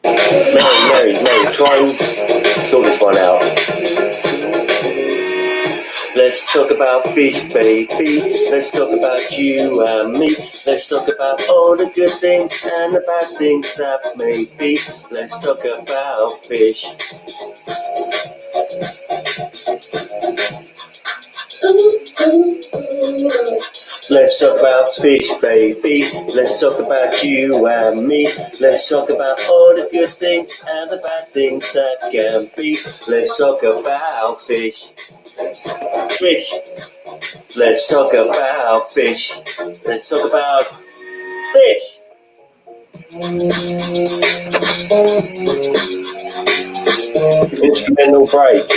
Mary, try and sort this one out. Let's talk about fish, baby. Let's talk about you and me. Let's talk about all the good things and the bad things that may be. Let's talk about fish. Let's talk about fish, baby. Let's talk about you and me. Let's talk about all the good things and the bad things that can be. Let's talk about fish. Fish. Let's talk about fish. Let's talk about fish. Instrumental break.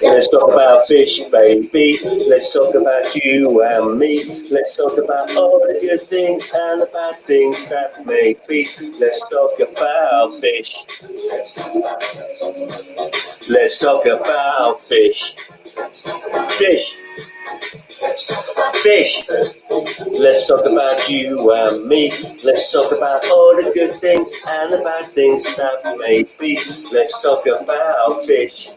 Let's talk about fish, baby. Let's talk about you and me. Let's talk about all the good things and the bad things that may be. Let's talk about fish. Let's talk about fish. Fish. Fish. Let's talk about you and me. Let's talk about all the good things and the bad things that may be. Let's talk about fish.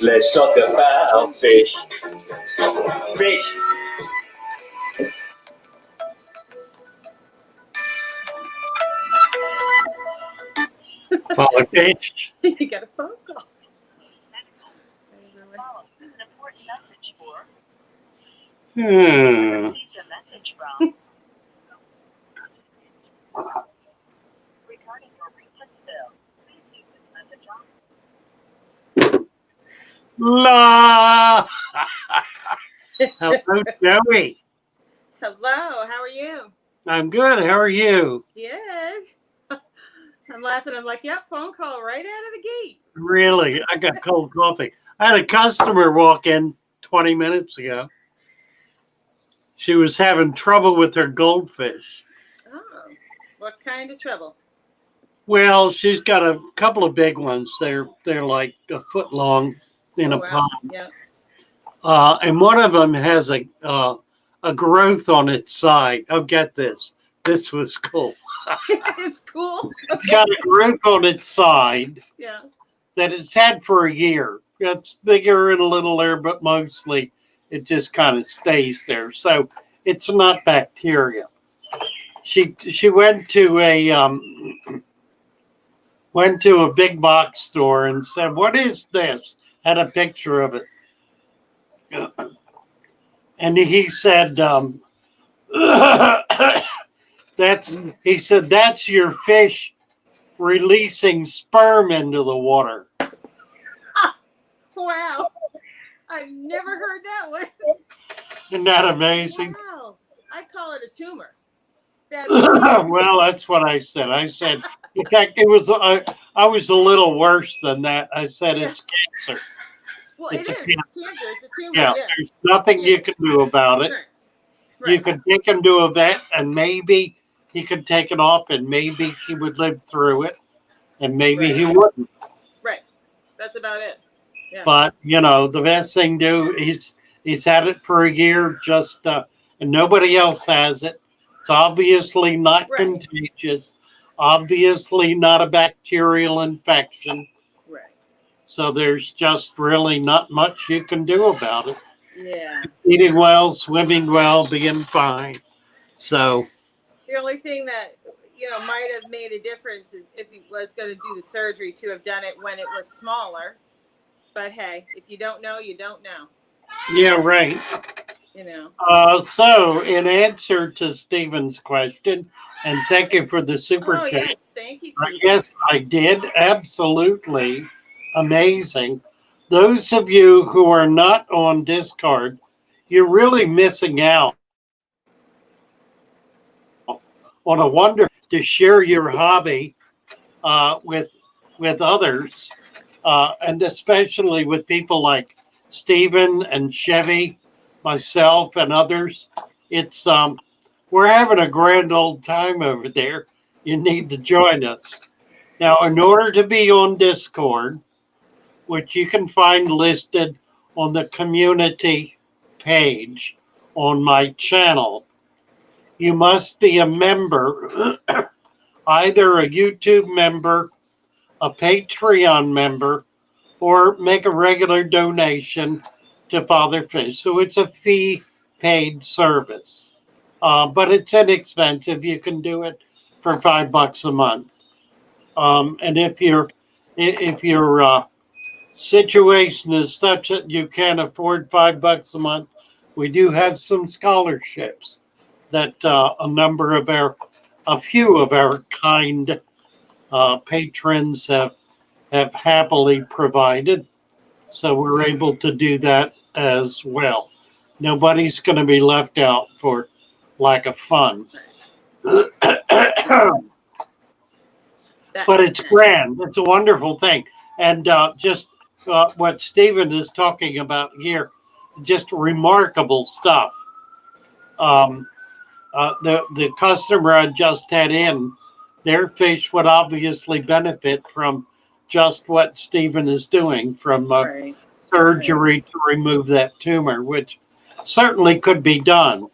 Let's talk about fish. Fish. Follow fish. You got a phone call. La. Hello, Joey. Hello, how are you? I'm good. How are you? Yeah. I'm laughing. I'm like, yep, phone call right out of the gate. Really? I got cold coffee. I had a customer walk in 20 minutes ago. She was having trouble with her goldfish. Oh, what kind of trouble? Well, she's got a couple of big ones. They're like a foot long in a pond. Yeah. And one of them has a growth on its side. Oh, get this. This was cool. It's cool. It's got a growth on its side. Yeah. That it's had for a year. It's bigger and littler, but mostly it just kind of stays there. So it's not bacteria. She went to a big box store and said, "What is this?" Had a picture of it, and he said, he said that's your fish releasing sperm into the water. Wow. I've never heard that one. Isn't that amazing? Wow. I call it a tumor. Well, that's what I said. I said, in fact, it was. I was a little worse than that. I said it's cancer. Well, it's cancer. It's a tumor. Yeah, there's nothing you can do about it. Right. You could take him to a vet, and maybe he could take it off, and maybe he would live through it, and maybe he wouldn't. Right. That's about it. Yeah. But the best thing to do, he's had it for a year, just and nobody else has it. It's obviously not contagious, obviously not a bacterial infection. Right. So there's just really not much you can do about it. Yeah. Eating well, swimming well, being fine. So the only thing that might have made a difference is if he was going to do the surgery to have done it when it was smaller. But hey, if you don't know, you don't know. Yeah, right. So in answer to Stephen's question, and thank you for the super chat. Yes, thank you. Yes, I did. Absolutely amazing. Those of you who are not on Discord, you're really missing out on a wonder to share your hobby with others, and especially with people like Stephen and Chevy, myself and others. It's we're having a grand old time over there. You need to join us. Now, in order to be on Discord, which you can find listed on the community page on my channel, you must be a member, either a YouTube member, a Patreon member, or make a regular donation to Father Fish. So it's a fee-paid service, but it's inexpensive. You can do it for $5 a month. And if your situation is such that you can't afford $5 a month, we do have some scholarships that a few of our kind patrons have happily provided. So we're able to do that as well. Nobody's going to be left out for lack of funds. But it's grand. It's a wonderful thing. And just what Stephen is talking about here, just remarkable stuff. The customer I just had in, their fish would obviously benefit from just what Stephen is doing, from surgery to remove that tumor, which certainly could be done.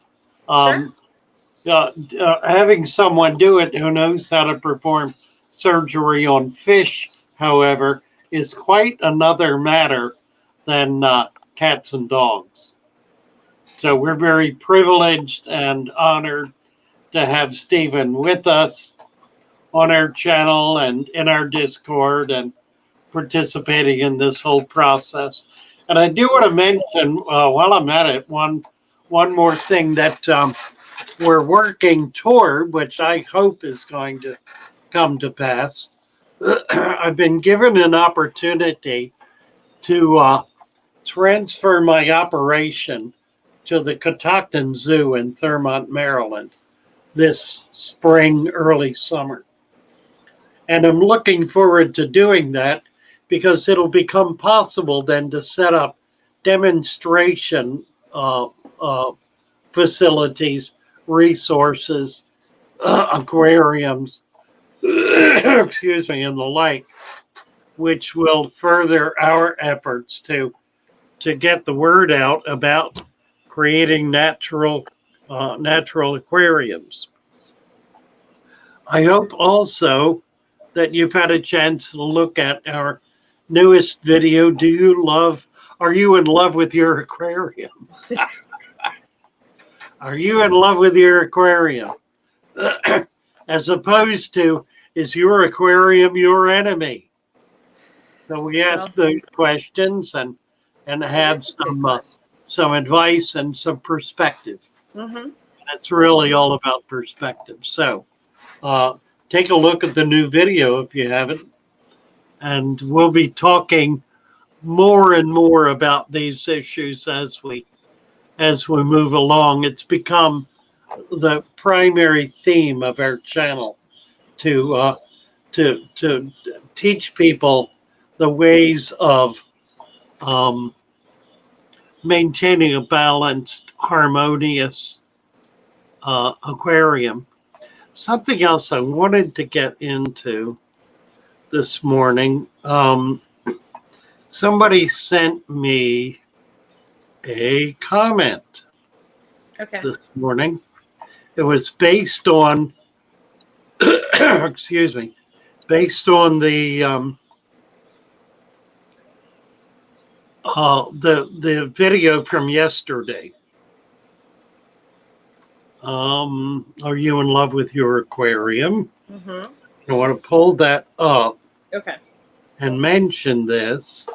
Having someone do it who knows how to perform surgery on fish, however, is quite another matter than cats and dogs. So we're very privileged and honored to have Stephen with us on our channel and in our Discord and participating in this whole process. And I do want to mention, while I'm at it, one more thing that we're working toward, which I hope is going to come to pass. I've been given an opportunity to transfer my operation to the Catoctin Zoo in Thurmont, Maryland this spring, early summer. And I'm looking forward to doing that because it'll become possible then to set up demonstration facilities, resources, aquariums, excuse me, and the like, which will further our efforts to get the word out about creating natural aquariums. I hope also that you've had a chance to look at our newest video. Are you in love with your aquarium? Are you in love with your aquarium? As opposed to, is your aquarium your enemy? So we ask those questions and have some advice and some perspective. And it's really all about perspective. So take a look at the new video if you haven't. And we'll be talking more and more about these issues as we move along. It's become the primary theme of our channel to teach people the ways of maintaining a balanced, harmonious aquarium. Something else I wanted to get into this morning. Somebody sent me a comment this morning. It was based on, excuse me, based on the video from yesterday. Are you in love with your aquarium? I want to pull that up. And mention this.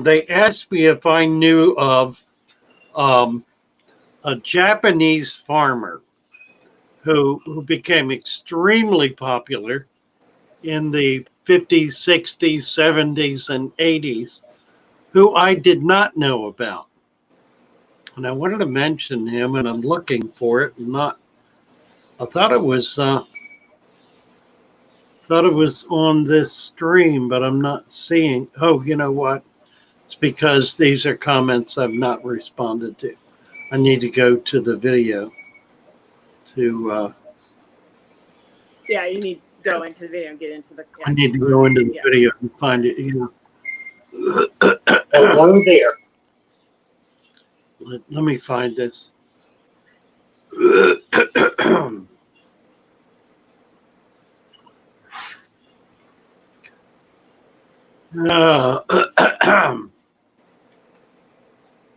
They asked me if I knew of a Japanese farmer who became extremely popular in the 50s, 60s, 70s, and 80s, who I did not know about. And I wanted to mention him, and I'm looking for it. I thought it was on this stream, but I'm not seeing. Oh, you know what? It's because these are comments I've not responded to. I need to go to the video to. Yeah, you need to go into the video and get into the. Yeah. I need to go into the Yeah. video and find it. Hello there. Let me find this.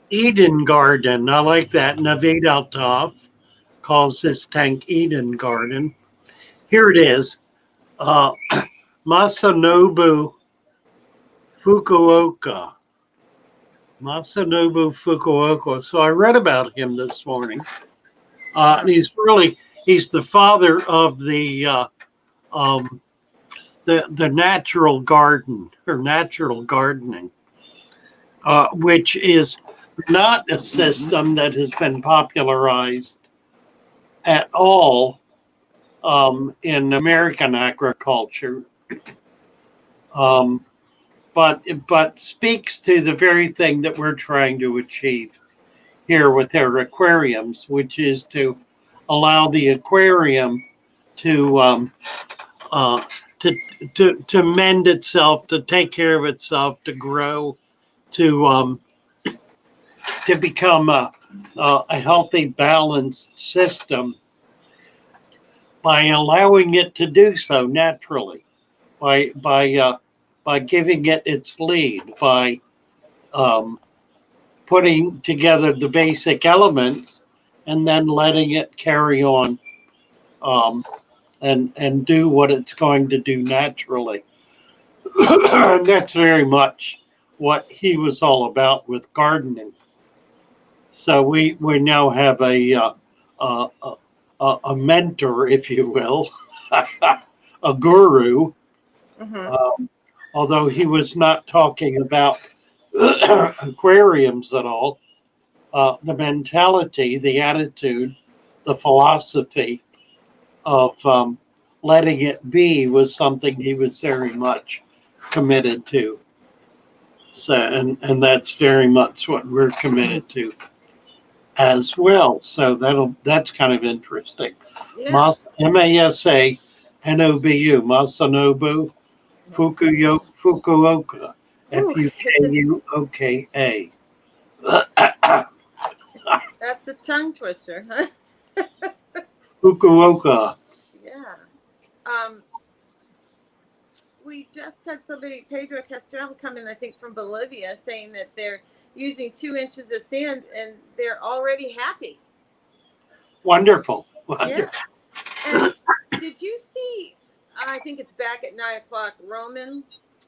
Eden Garden. I like that. Naveed Altaf calls this tank Eden Garden. Here it is. Masanobu Fukuoka. Masanobu Fukuoka. So I read about him this morning. And he's the father of the natural garden or natural gardening, which is not a system that has been popularized at all in American agriculture, but speaks to the very thing that we're trying to achieve here with our aquariums, which is to allow the aquarium to to mend itself, to take care of itself, to grow, to become a healthy, balanced system by allowing it to do so naturally, by giving it its lead, by putting together the basic elements and then letting it carry on and do what it's going to do naturally. And that's very much what he was all about with gardening. So we now have a mentor, if you will, a guru. Although he was not talking about aquariums at all, the mentality, the attitude, the philosophy of letting it be was something he was very much committed to. So, and that's very much what we're committed to as well. So that's kind of interesting. Yeah. Masanobu, Masanobu Fukuoka, Fukuoka. That's a tongue twister, huh? Fukuoka. Yeah. We just had somebody, Pedro Castell, come in, I think, from Bolivia, saying that they're using 2 inches of sand and they're already happy. Wonderful. Yes. And did you see, I think it's back at 9 o'clock, Roman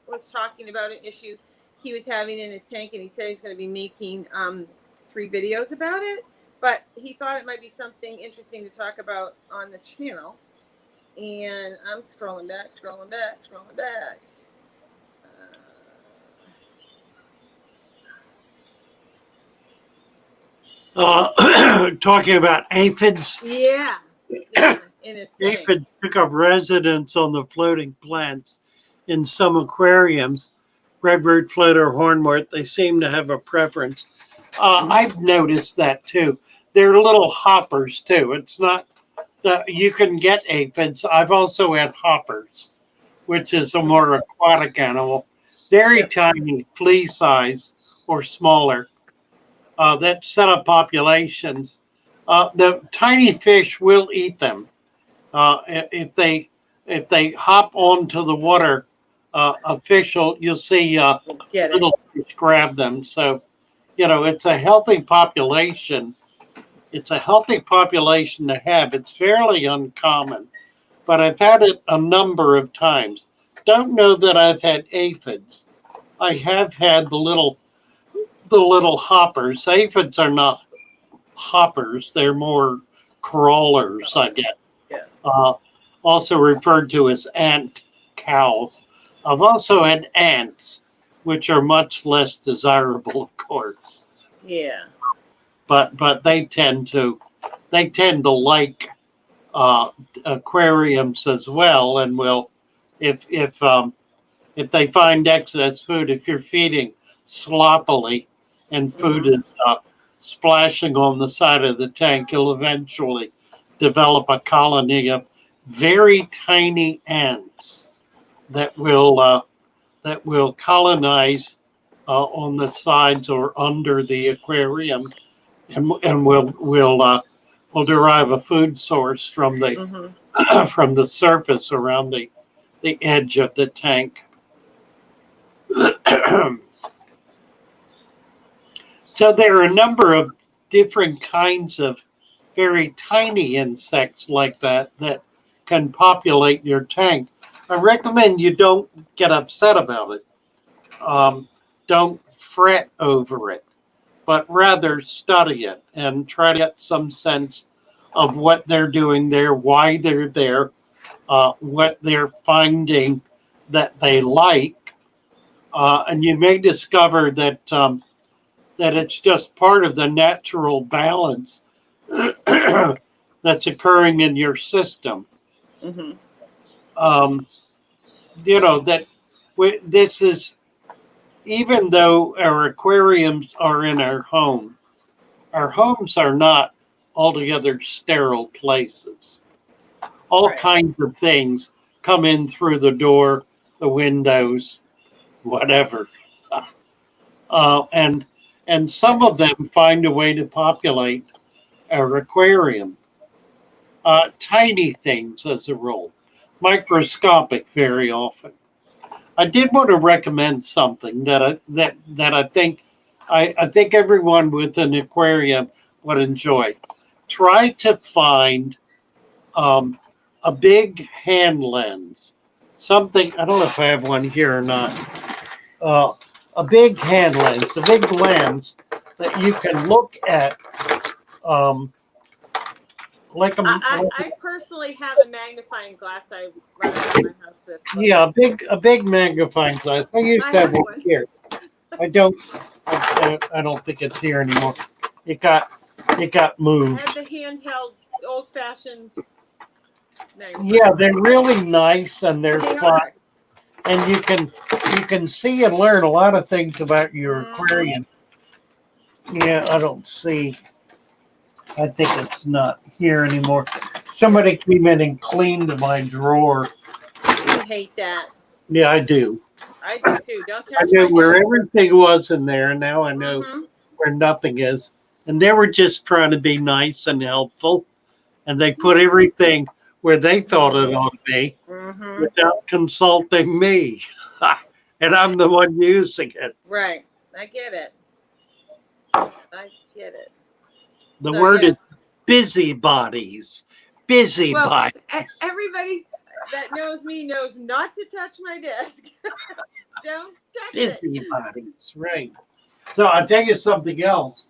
was talking about an issue he was having in his tank, and he said he's going to be making 3 videos about it, but he thought it might be something interesting to talk about on the channel. And I'm scrolling back. Talking about aphids. Yeah, in his tank. Aphids took up residence on the floating plants in some aquariums. Redbird, floater, hornwort, they seem to have a preference. I've noticed that too. They're little hoppers too. It's not that you can get aphids. I've also had hoppers, which is a more aquatic animal. Very tiny, flea size or smaller. That set up populations. The tiny fish will eat them. If they hop onto the water, you'll see little fish grab them. So, it's a healthy population. It's a healthy population to have. It's fairly uncommon, but I've had it a number of times. Don't know that I've had aphids. I have had the little hoppers. Aphids are not hoppers. They're more crawlers, I guess. Yeah. Also referred to as ant cows. I've also had ants, which are much less desirable, of course. Yeah. But they tend to like aquariums as well, and will if they find excess food, if you're feeding sloppily and food is splashing on the side of the tank, you'll eventually develop a colony of very tiny ants that will colonize on the sides or under the aquarium, and will derive a food source from the from the surface around the edge of the tank. So there are a number of different kinds of very tiny insects like that that can populate your tank. I recommend you don't get upset about it. Don't fret over it, but rather study it and try to get some sense of what they're doing there, why they're there, what they're finding that they like, and you may discover that that it's just part of the natural balance that's occurring in your system. You know that this is, even though our aquariums are in our homes are not altogether sterile places. All kinds of things come in through the door, the windows, whatever. And some of them find a way to populate our aquarium. Tiny things as a rule, microscopic very often. I did want to recommend something that I think everyone with an aquarium would enjoy. Try to find a big hand lens. Something, I don't know if I have one here or not. A big hand lens, a big lens that you can look at. I personally have a magnifying glass I run around my house with. Yeah, a big magnifying glass. I used to have one here. I don't think it's here anymore. It got moved. I have the handheld, old-fashioned. Yeah, they're really nice and they're fun, and you can see and learn a lot of things about your aquarium. Yeah, I don't see. I think it's not here anymore. Somebody came in and cleaned my drawer. You hate that. Yeah, I do. I do too. Don't touch I knew my where desk. everything was in there, and now I know where nothing is. And they were just trying to be nice and helpful, and they put everything where they thought it ought to be without consulting me. And I'm the one using it. Right. I get it. I get it. The word is busybodies. Busybodies. Well, everybody that knows me knows not to touch my desk. Don't touch it. Busybodies, right. So I'll tell you something else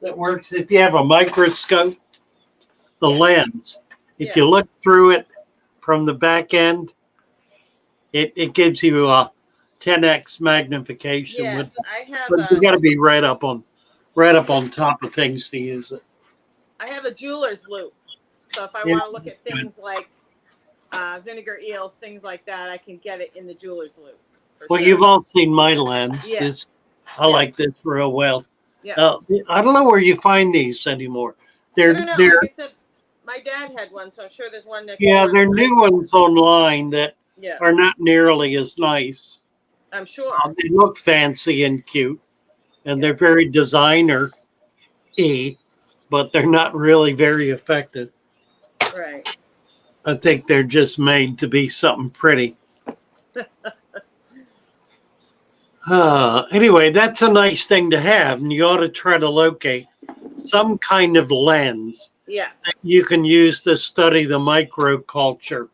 that works if you have a microscope, the lens. If you look through it from the back end, it gives you a 10x magnification. Yes, I have. But you got to be right up on top of things to use it. I have a jeweler's loop, so if I want to look at things like vinegar eels, things like that, I can get it in the jeweler's loop. Well, you've all seen my lens. Yes. I like this real well. Yeah. I don't know where you find these anymore. I don't know. Like I said, my dad had one, so I'm sure there's one next. Yeah, there are new ones online that are not nearly as nice. I'm sure. They look fancy and cute, and they're very designer-y, but they're not really very effective. Right. I think they're just made to be something pretty. Anyway, that's a nice thing to have, and you ought to try to locate some kind of lens that you can use to study the microculture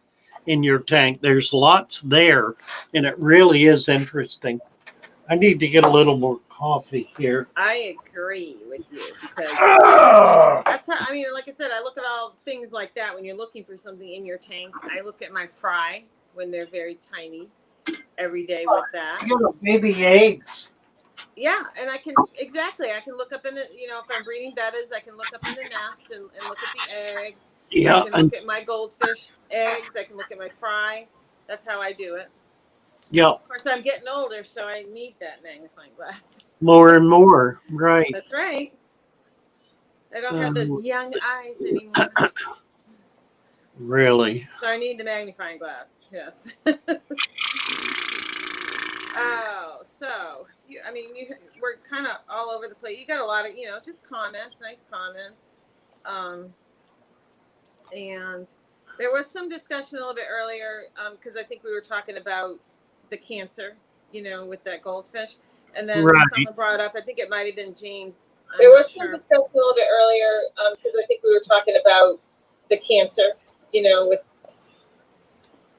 in your tank. There's lots there, and it really is interesting. I need to get a little more coffee here. I agree with you because that's how, I mean, like I said, I look at all things like that when you're looking for something in your tank. I look at my fry when they're very tiny every day with that. You know, baby eggs. Yeah, and I can look up in it, you know, if I'm breeding bettas, I can look up in the nest and look at the eggs. Yeah. I can look at my goldfish eggs. I can look at my fry. That's how I do it. Yeah. Of course, I'm getting older, so I need that magnifying glass. More and more, right. That's right. I don't have those young eyes anymore. Really? So I need the magnifying glass. Yes. Oh, so we're kind of all over the place. You got a lot of, just comments, nice comments. And there was some discussion a little bit earlier, because I think we were talking about the cancer, with that goldfish. And then Right. someone brought up, I think it might have been James. There was some discussion a little bit earlier, because I think we were talking about the cancer, with.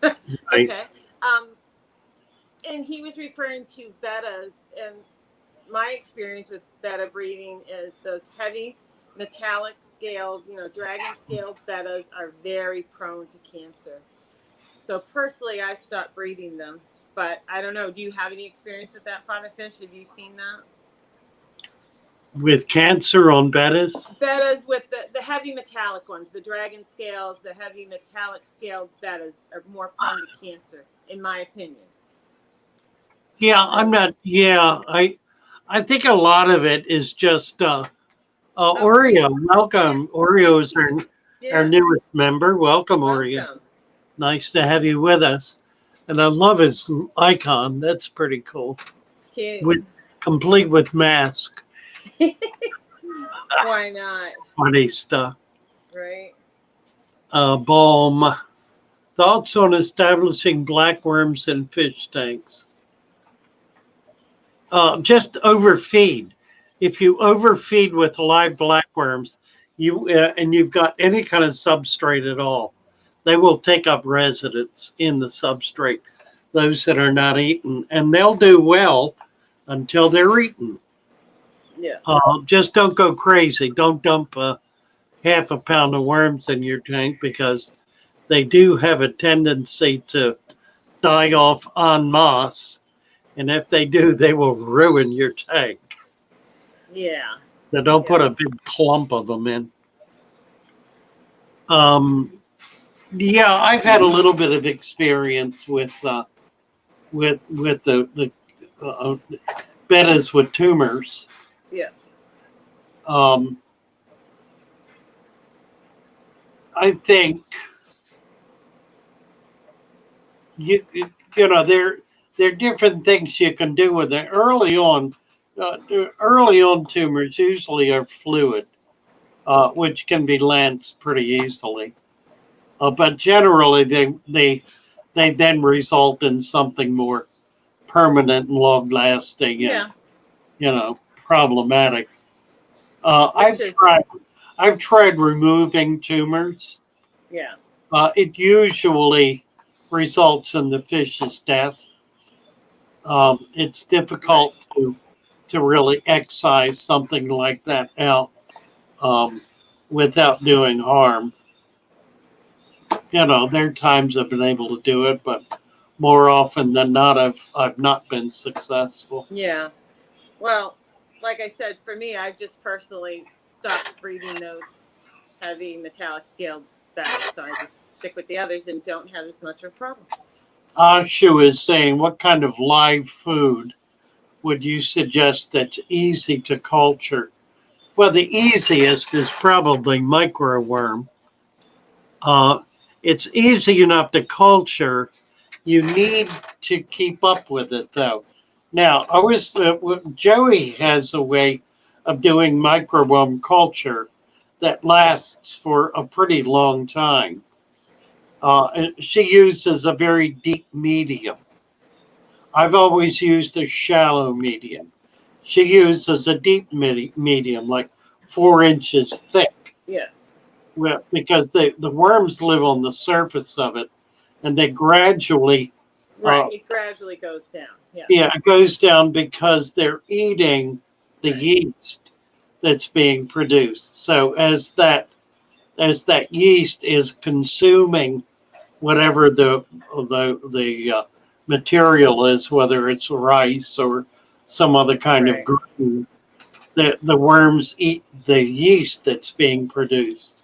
Right. Okay. And he was referring to bettas, and my experience with betta breeding is those heavy metallic scaled, dragon scaled bettas are very prone to cancer. So personally, I stopped breeding them, but I don't know. Do you have any experience with that, Father Fish? Have you seen that? With cancer on bettas? Bettas with the heavy metallic ones, the dragon scales, the heavy metallic scaled bettas are more prone to cancer, in my opinion. Yeah, I'm not. Yeah, I think a lot of it is just Oreo. Welcome, yeah. Oreo is our newest member. Welcome, Oreo. Nice to have you with us. And I love his icon. That's pretty cool. It's cute. Complete with mask. Why not? Funny stuff. Right. Balm. Thoughts on establishing blackworms in fish tanks? Just overfeed. If you overfeed with live blackworms, and you've got any kind of substrate at all, they will take up residence in the substrate. Those that are not eaten, and they'll do well until they're eaten. Yeah. Just don't go crazy. Don't dump half a pound of worms in your tank, because they do have a tendency to die off en masse. And if they do, they will ruin your tank. Yeah. So don't put a big clump of them in. Yeah, I've had a little bit of experience with the bettas with tumors. Yeah. I think you know there are different things you can do with it. Early on tumors usually are fluid, which can be lanced pretty easily. But generally, they then result in something more permanent and long lasting and problematic. I've tried removing tumors. Yeah. It usually results in the fish's death. It's difficult to really excise something like that out without doing harm. There are times I've been able to do it, but more often than not, I've not been successful. Yeah. Well, like I said, for me, I've just personally stopped breeding those heavy metallic scaled bettas, so I just stick with the others and don't have as much of a problem. Ashu is saying, what kind of live food would you suggest that's easy to culture? Well, the easiest is probably microworm. It's easy enough to culture. You need to keep up with it, though. Now, Joey has a way of doing microworm culture that lasts for a pretty long time. She uses a very deep medium. I've always used a shallow medium. She uses a deep medium, like 4 inches thick. Yeah. Well, because the worms live on the surface of it, and they gradually. Right, it gradually goes down. Yeah. Yeah, it goes down because they're eating the yeast that's being produced. So as that yeast is consuming whatever the material is, whether it's rice or some other kind of grain, the worms eat the yeast that's being produced,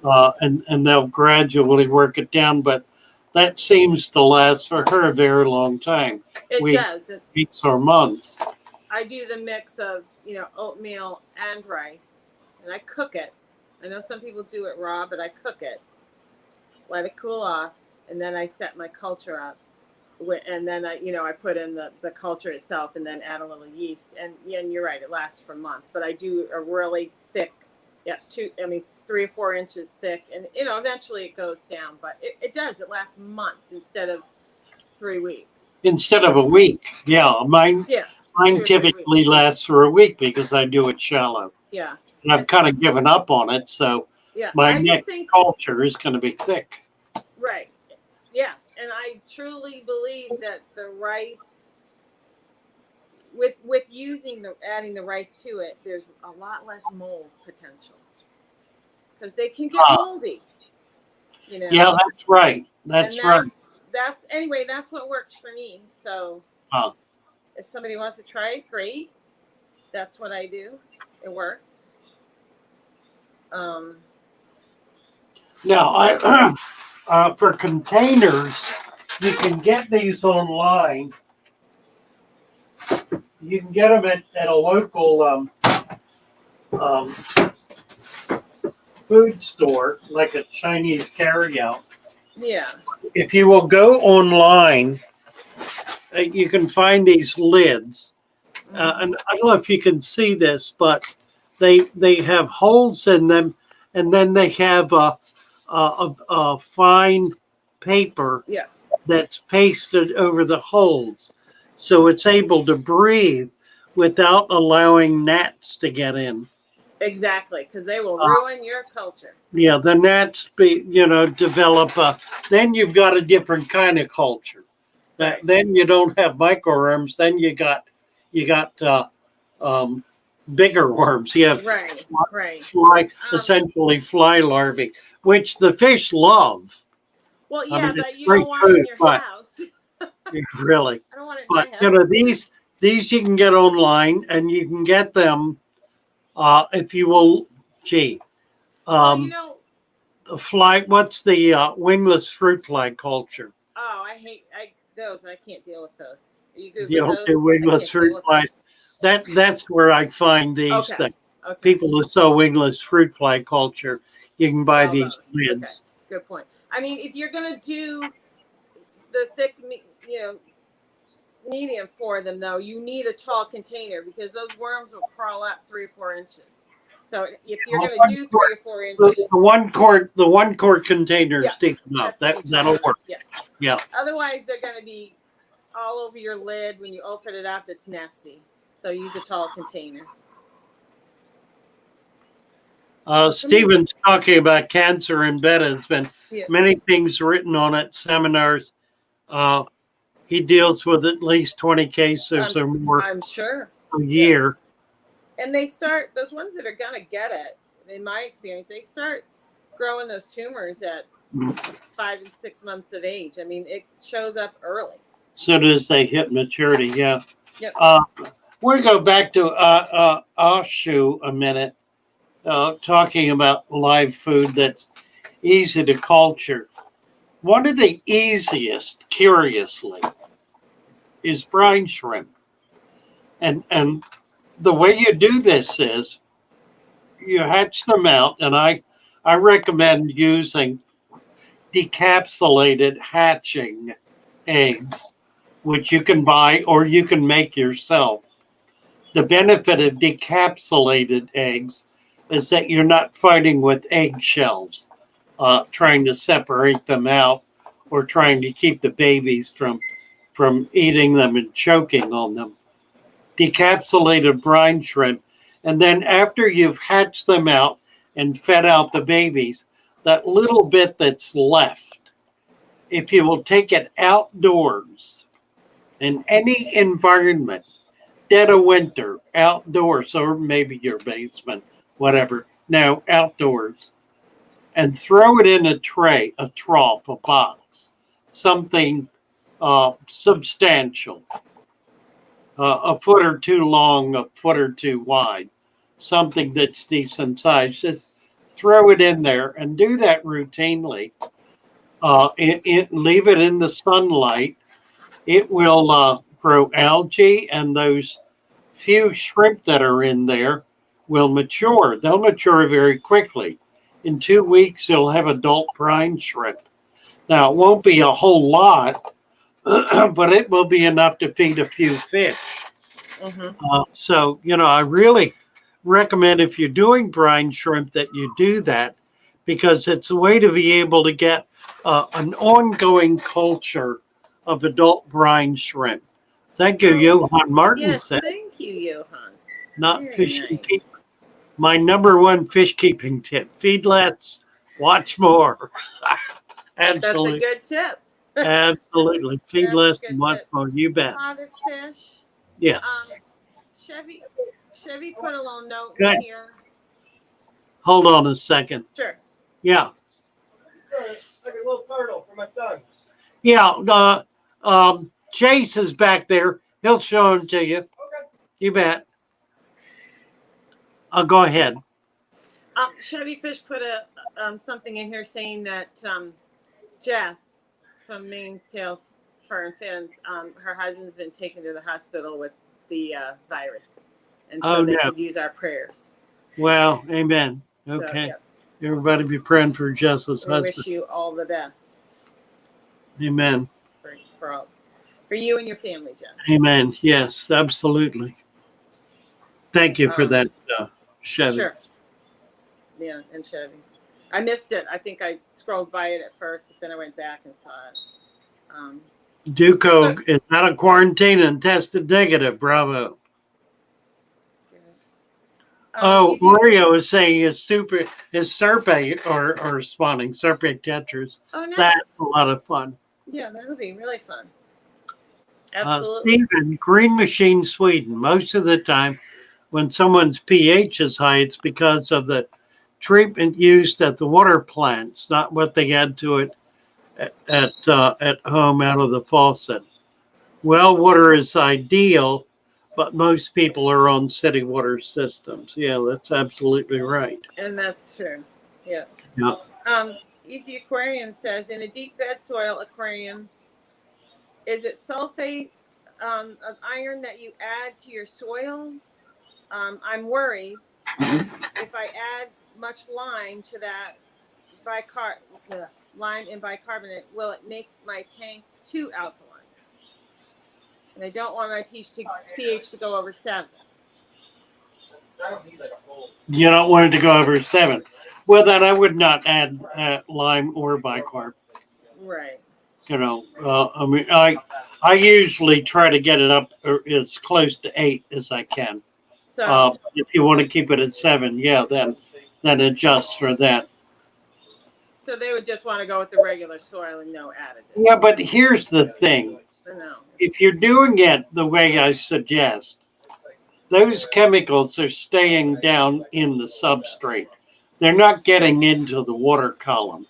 and they'll gradually work it down. But that seems to last for her a very long time. It does. Weeks or months. I do the mix of oatmeal and rice, and I cook it. I know some people do it raw, but I cook it, let it cool off, and then I set my culture up. And then I put in the culture itself, and then add a little yeast. And you're right, it lasts for months. But I do a really thick, 3 or 4 inches thick, and eventually it goes down. But it does. It lasts months instead of 3 weeks. Instead of a week. Yeah, mine typically lasts for a week because I do it shallow. Yeah. And I've kind of given up on it, so my next culture is going to be thick. Right. Yes, and I truly believe that the rice, with adding the rice to it, there's a lot less mold potential, because they can get moldy. Yeah, that's right. That's right. That's what works for me. So if somebody wants to try it, great. That's what I do. It works. Now, for containers, you can get these online. You can get them at a local food store, like a Chinese carryout. Yeah. If you will go online, you can find these lids. And I don't know if you can see this, but they have holes in them, and then they have a fine paper that's pasted over the holes, so it's able to breathe without allowing gnats to get in. Exactly, because they will ruin your culture. Yeah, the gnats develop then you've got a different kind of culture. Right. Then you don't have microworms. Then you got bigger worms. You have essentially fly larvae, which the fish love. Well, yeah, but you don't want it in your house. Really. I don't want it in my house. These you can get online, and you can get them if you will. What's the wingless fruit fly culture? Oh, I hate those. I can't deal with those. Are you good with those? The wingless fruit flies. That's where I find these things. Okay. People who sell wingless fruit fly culture, you can buy these lids. Okay. Good point. I mean, if you're gonna do the thick, medium for them, though, you need a tall container, because those worms will crawl out 3 or 4 inches. So if you're going to do 3 or 4 inches, the one quart containers take them out. That'll work. Yeah. Otherwise, they're going to be all over your lid when you open it up. It's nasty. So use a tall container. Stephen's talking about cancer in bed. There's been many things written on it, seminars. He deals with at least 20 cases or more. I'm sure. A year. And they start, those ones that are going to get it, in my experience, they start growing those tumors at 5 and 6 months of age. I mean, it shows up early. As soon as they hit maturity, yeah. Yep. We'll go back to Ashu a minute, talking about live food that's easy to culture. One of the easiest, curiously, is brine shrimp. And the way you do this is you hatch them out, and I recommend using decapsulated hatching eggs, which you can buy or you can make yourself. The benefit of decapsulated eggs is that you're not fighting with eggshells, trying to separate them out or trying to keep the babies from eating them and choking on them. Decapsulated brine shrimp, and then after you've hatched them out and fed out the babies, that little bit that's left, if you will take it outdoors in any environment, dead of winter, outdoors, or maybe your basement, whatever, no, outdoors, and throw it in a tray, a trough, a box, something substantial. A foot or two long, a foot or two wide, something that's decent size. Just throw it in there and do that routinely. Leave it in the sunlight. It will grow algae, and those few shrimp that are in there will mature. They'll mature very quickly. In 2 weeks, you'll have adult brine shrimp. Now, it won't be a whole lot, but it will be enough to feed a few fish. So, I really recommend if you're doing brine shrimp that you do that because it's a way to be able to get an ongoing culture of adult brine shrimp. Thank you, Johann Martin Yes, said, thank you, Johann. not Very fishing nice. keep. My number one fish keeping tip, feed less, watch more. Absolutely. That's a good tip. Absolutely. Feed That's a less good and watch tip. more. You bet. Father Fish. Yes. Chevy put a little note Good. in here. Hold on a second. Sure. Yeah. Like a little turtle for my son. Yeah. Chase is back there. He'll show him to you. Okay. You bet. Go ahead. Chevy Fish put something in here saying that Jess from Maine's Tails Fur and Fins, her husband's been taken to the hospital with the virus, and so they could use our prayers. Well, amen. Okay. So, yep. Everybody be praying for Jess's We husband. wish you all the best. Amen. For you and your family, Jess. Amen. Yes, absolutely. Thank you for that, Chevy. Sure. Yeah, and Chevy. I missed it. I think I scrolled by it at first, but then I went back and saw it. Duco is out of quarantine and tested negative. Bravo. Mario is saying his Serpent or spawning Serpent Tetris. Oh, nice. That's a lot of fun. Yeah, that'll be really fun. Absolutely. Stephen, Green Machine Sweden. Most of the time, when someone's pH is high, it's because of the treatment used at the water plants, not what they add to it at home out of the faucet. Well water is ideal, but most people are on city water systems. Yeah, that's absolutely right. And that's true. Yeah. Yeah. Easy Aquarium says, in a deep bed soil aquarium, is it sulfate of iron that you add to your soil? I'm worried if I add much lime to that lime and bicarbonate, will it make my tank too alkaline? And I don't want my pH to go over 7. You don't want it to go over 7. Well, then I would not add lime or bicarb. Right. I mean, I usually try to get it up as close to 8 as I can. So if you want to keep it at 7, yeah, then adjust for that. So they would just want to go with the regular soil and no additives. Yeah, but here's the thing. No. If you're doing it the way I suggest, those chemicals are staying down in the substrate. They're not getting into the water column.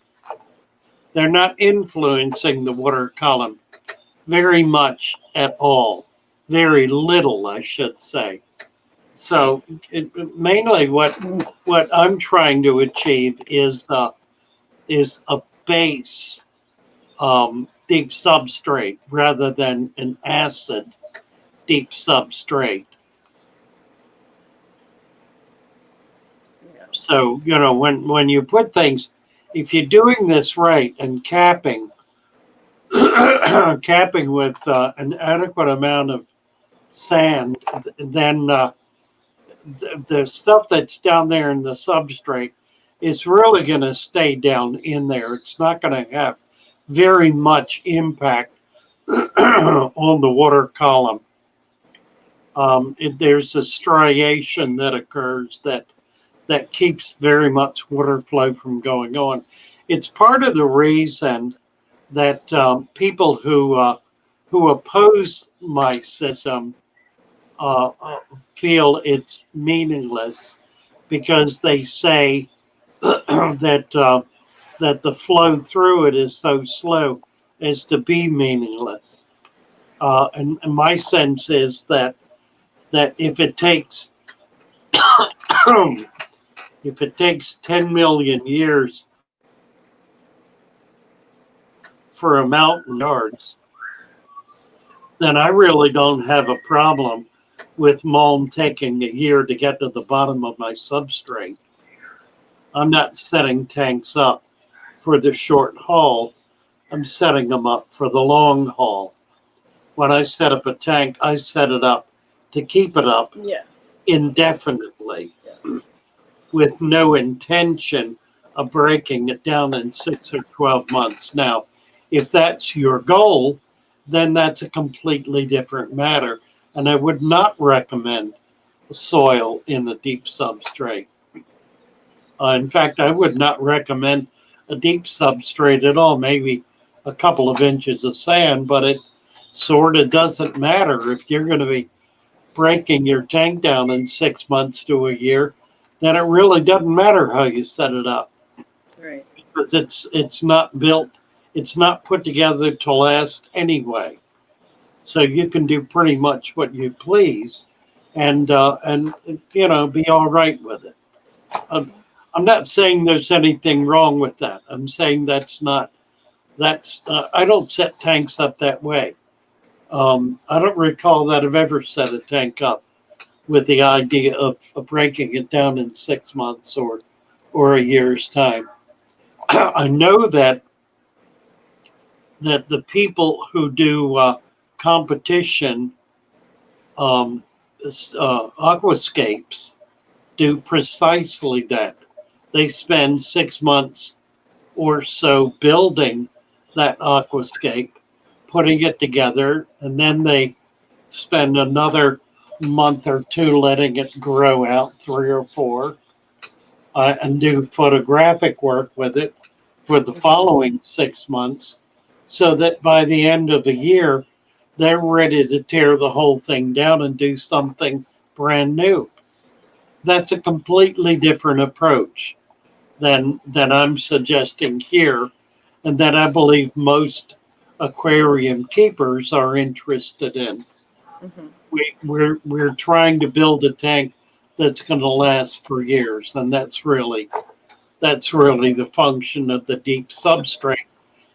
They're not influencing the water column very much at all. Very little, I should say. So mainly what I'm trying to achieve is a base deep substrate rather than an acid deep substrate. Yeah. So, when you put things, if you're doing this right and capping with an adequate amount of sand, then the stuff that's down there in the substrate is really going to stay down in there. It's not going to have very much impact on the water column. There's a striation that occurs that keeps very much water flow from going on. It's part of the reason that people who oppose my system feel it's meaningless, because they say that the flow through it is so slow as to be meaningless. And my sense is that if it takes 10 million years for a mountain yards, then I really don't have a problem with mulm taking a year to get to the bottom of my substrate. I'm not setting tanks up for the short haul. I'm setting them up for the long haul. When I set up a tank, I set it up to keep it up Yes. indefinitely with no intention of breaking it down in 6 or 12 months. Now, if that's your goal, then that's a completely different matter. And I would not recommend soil in a deep substrate. In fact, I would not recommend a deep substrate at all, maybe a couple of inches of sand, but it sort of doesn't matter if you're going to be breaking your tank down in 6 months to a year, then it really doesn't matter how you set it up. Right. Because it's not built, it's not put together to last anyway. So you can do pretty much what you please, and you know, be all right with it. I'm not saying there's anything wrong with that. I'm saying I don't set tanks up that way. I don't recall that I've ever set a tank up with the idea of breaking it down in 6 months or a year's time. I know that the people who do competition aquascapes do precisely that. They spend 6 months or so building that aquascape, putting it together, and then they spend another month or two letting it grow out, 3 or 4, and do photographic work with it for the following 6 months, so that by the end of the year, they're ready to tear the whole thing down and do something brand new. That's a completely different approach than I'm suggesting here, and that I believe most aquarium keepers are interested in. Mm-hmm. We're trying to build a tank that's going to last for years, and that's really the function of the deep substrate,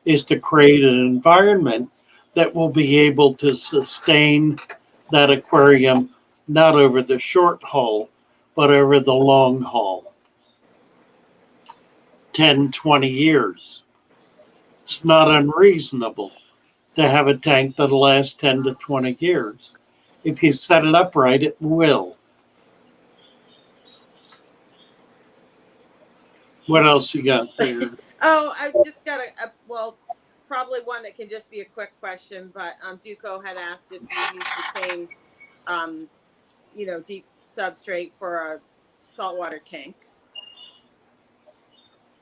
is to create an environment that will be able to sustain that aquarium not over the short haul, but over the long haul. 10, 20 years. It's not unreasonable to have a tank that'll last 10 to 20 years. If you set it up right, it will. What else you got there? Oh, I just got well, probably one that can just be a quick question, but Duco had asked if we use the same, deep substrate for a saltwater tank.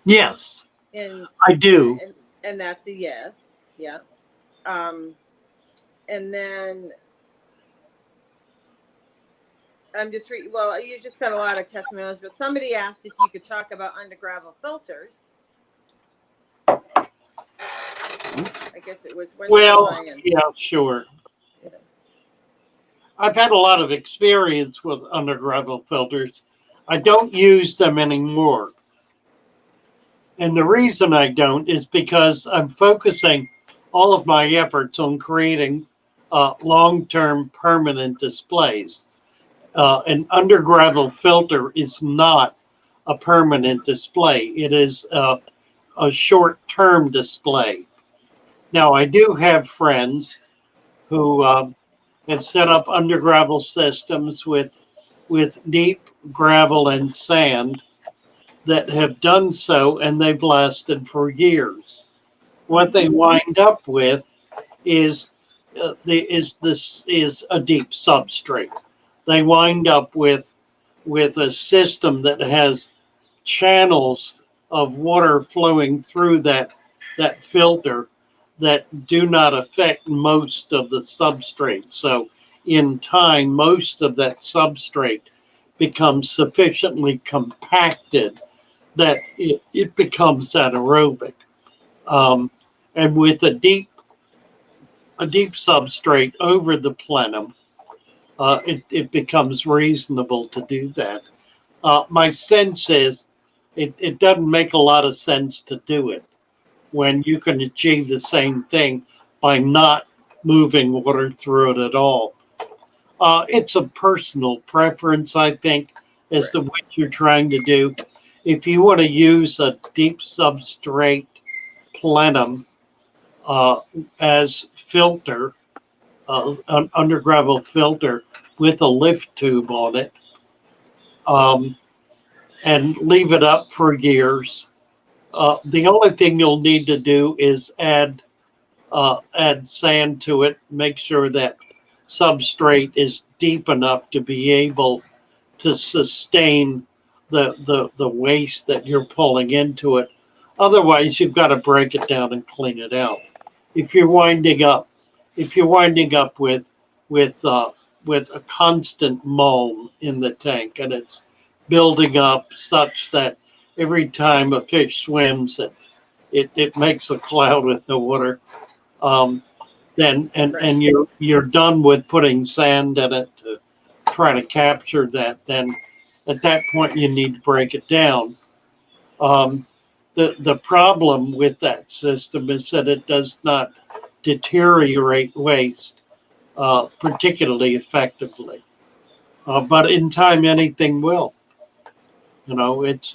Yes, And I do. And that's a yes. Yeah. And then I'm just well, you just got a lot of testimonials, but somebody asked if you could talk about Undergravel filters. I guess it was yeah, sure. Yeah. I've had a lot of experience with Undergravel filters. I don't use them anymore. And the reason I don't is because I'm focusing all of my efforts on creating long-term permanent displays. An Undergravel filter is not a permanent display. It is a short-term display. Now, I do have friends who have set up Undergravel systems with deep gravel and sand that have done so, and they've lasted for years. What they wind up with is a deep substrate. They wind up with a system that has channels of water flowing through that filter that do not affect most of the substrate. So in time, most of that substrate becomes sufficiently compacted that it becomes anaerobic. And with a deep substrate over the plenum, it becomes reasonable to do that. My sense is it doesn't make a lot of sense to do it when you can achieve the same thing by not moving water through it at all. It's a personal preference, I think, as to what you're trying to do. If you want to use a deep substrate plenum as filter, an undergravel filter with a lift tube on it, um, and leave it up for years. The only thing you'll need to do is add sand to it. Make sure that substrate is deep enough to be able to sustain the waste that you're pulling into it. Otherwise, you've got to break it down and clean it out. If you're winding up, if you're winding up with with a constant moan in the tank and it's building up such that every time a fish swims, it makes a cloud with no water. Um, then and you're done with putting sand in it to try to capture that. Then at that point you need to break it down. Um, the problem with that system is that it does not deteriorate waste particularly effectively. But in time, anything will. You know, it's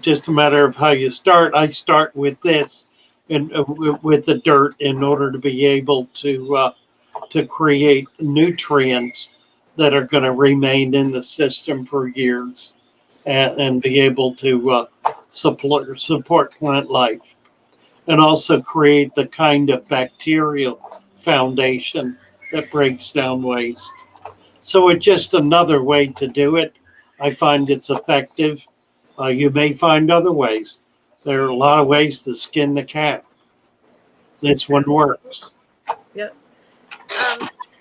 just a matter of how you start. I start with this and with the dirt in order to be able to create nutrients that are going to remain in the system for years and be able to support plant life and also create the kind of bacterial foundation that breaks down waste. So it's just another way to do it. I find it's effective. You may find other ways. There are a lot of ways to skin the cat. This one works. Yep.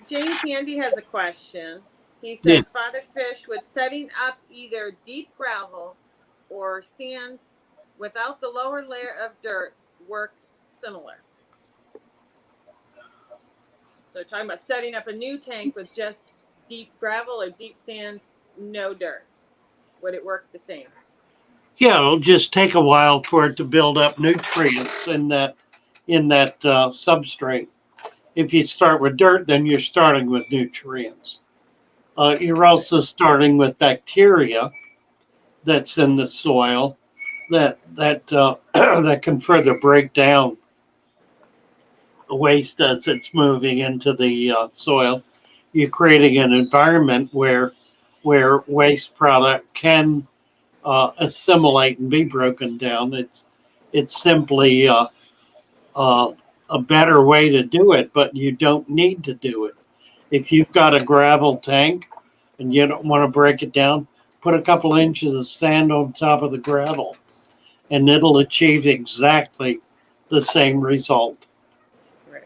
James Handy has a question. He says, Yeah. Father Fish, would setting up either deep gravel or sand without the lower layer of dirt work similar? So talking about setting up a new tank with just deep gravel or deep sand, no dirt. Would it work the same? Yeah, it'll just take a while for it to build up nutrients in that substrate. If you start with dirt, then you're starting with nutrients. You're also starting with bacteria that's in the soil that can further break down the waste as it's moving into the soil. You're creating an environment where waste product can assimilate and be broken down. It's simply a better way to do it, but you don't need to do it. If you've got a gravel tank and you don't want to break it down, put a couple inches of sand on top of the gravel, and it'll achieve exactly the same result. Right.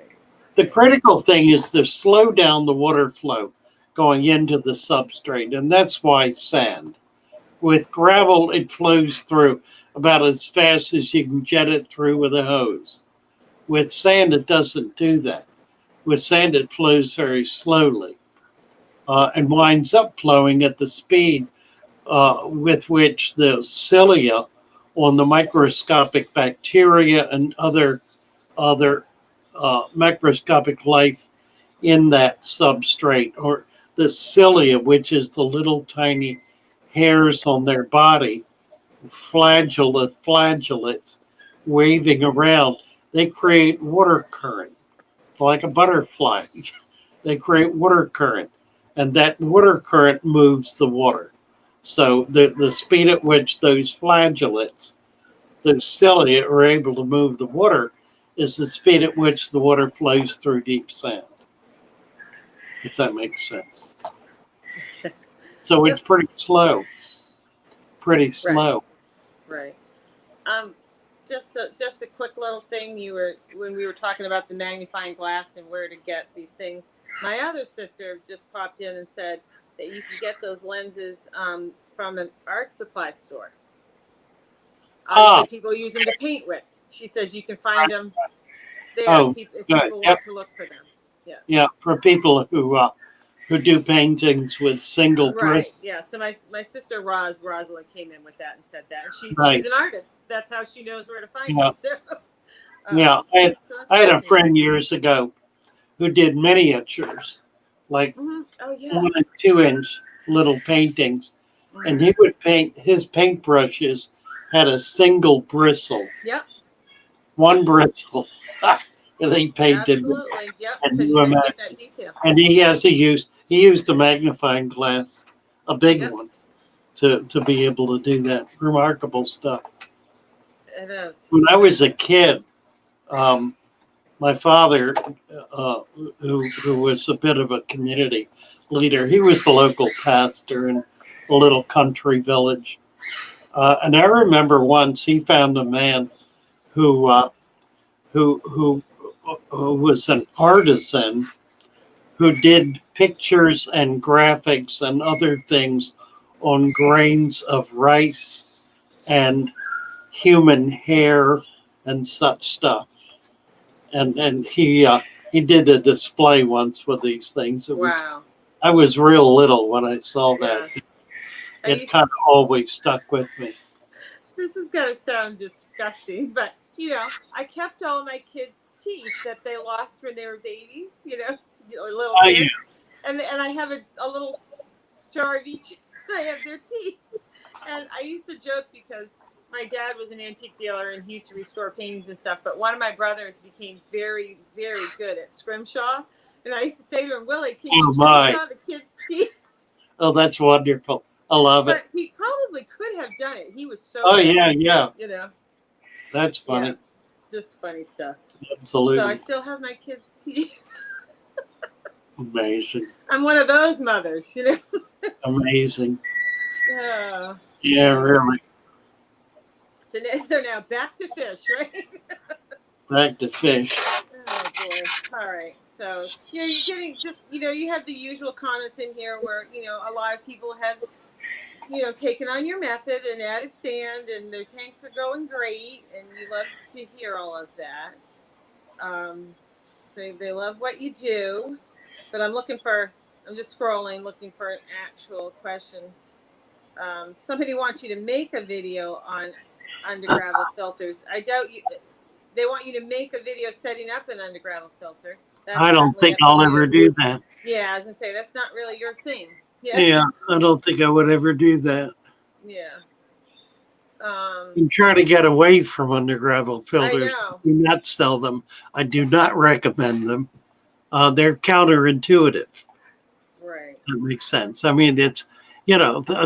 The critical thing is to slow down the water flow going into the substrate, and that's why sand. With gravel, it flows through about as fast as you can jet it through with a hose. With sand, it doesn't do that. With sand, it flows very slowly and winds up flowing at the speed with which the cilia on the microscopic bacteria and other microscopic life in that substrate, or the cilia, which is the little tiny hairs on their body, flagellates waving around. They create water current, like a butterfly. They create water current, and that water current moves the water. So the speed at which those flagellates, those cilia, are able to move the water is the speed at which the water flows through deep sand, if that makes sense. So it's pretty slow. Pretty slow. Right. Just a quick little thing. When we were talking about the magnifying glass and where to get these things. My other sister just popped in and said that you can get those lenses from an art supply store. Obviously, people use them to paint with. She says you can find them there if people want to look for them. Yeah. Yeah, for people who do paintings with single right. Yeah. So my sister Rosalind came in with that and said that. And she's an artist. That's how she knows where to find them. So, I had a friend years ago who did miniatures like Oh yeah. 1 and 2 inch little paintings. And he would paint, his paintbrushes had a single bristle, Yep. one bristle. And he painted them. Absolutely. Yep. And Because you you didn't imagine. get that detail. And he used a magnifying glass, a big Yep. one, to be able to do that. Remarkable stuff. It is. When I was a kid, my father, who was a bit of a community leader, he was the local pastor in a little country village. And I remember once he found a man who was an artisan who did pictures and graphics and other things on grains of rice and human hair and such stuff. And he did a display once with these things. Wow. I was real little when I saw that. Yeah. It kind of always stuck with me. This is going to sound disgusting, but, you know, I kept all my kids' teeth that they lost when they were babies, you know, or little kids. Yeah. And I have a little jar of each. I have their teeth. And I used to joke because my dad was an antique dealer and he used to restore paintings and stuff. But one of my brothers became very, very good at scrimshaw. And I used to say to him, Willie, can you scrimshaw the kids' teeth? Oh, that's wonderful. I love it. But he probably could have done it. He was so good. yeah. You know. That's funny. Yeah, just funny stuff. Absolutely. So I still have my kids' teeth. Amazing. I'm one of those mothers, you know. Amazing. Yeah. Yeah, really. So now back to fish, right? Back to fish. Oh boy. All right. So you're getting just, you have the usual comments in here where, a lot of people have, taken on your method and added sand and their tanks are going great and you love to hear all of that. They love what you do, but I'm just scrolling, looking for an actual question. Somebody wants you to make a video on Undergravel filters. I doubt you. They want you to make a video setting up an Undergravel filter. I don't think I'll ever do that. Yeah, I was gonna say that's not really your thing. Yeah, I don't think I would ever do that. Yeah. I'm trying to get away from Undergravel filters. I know. Do not sell them. I do not recommend them. They're counterintuitive. Right. That makes sense. I mean, it's,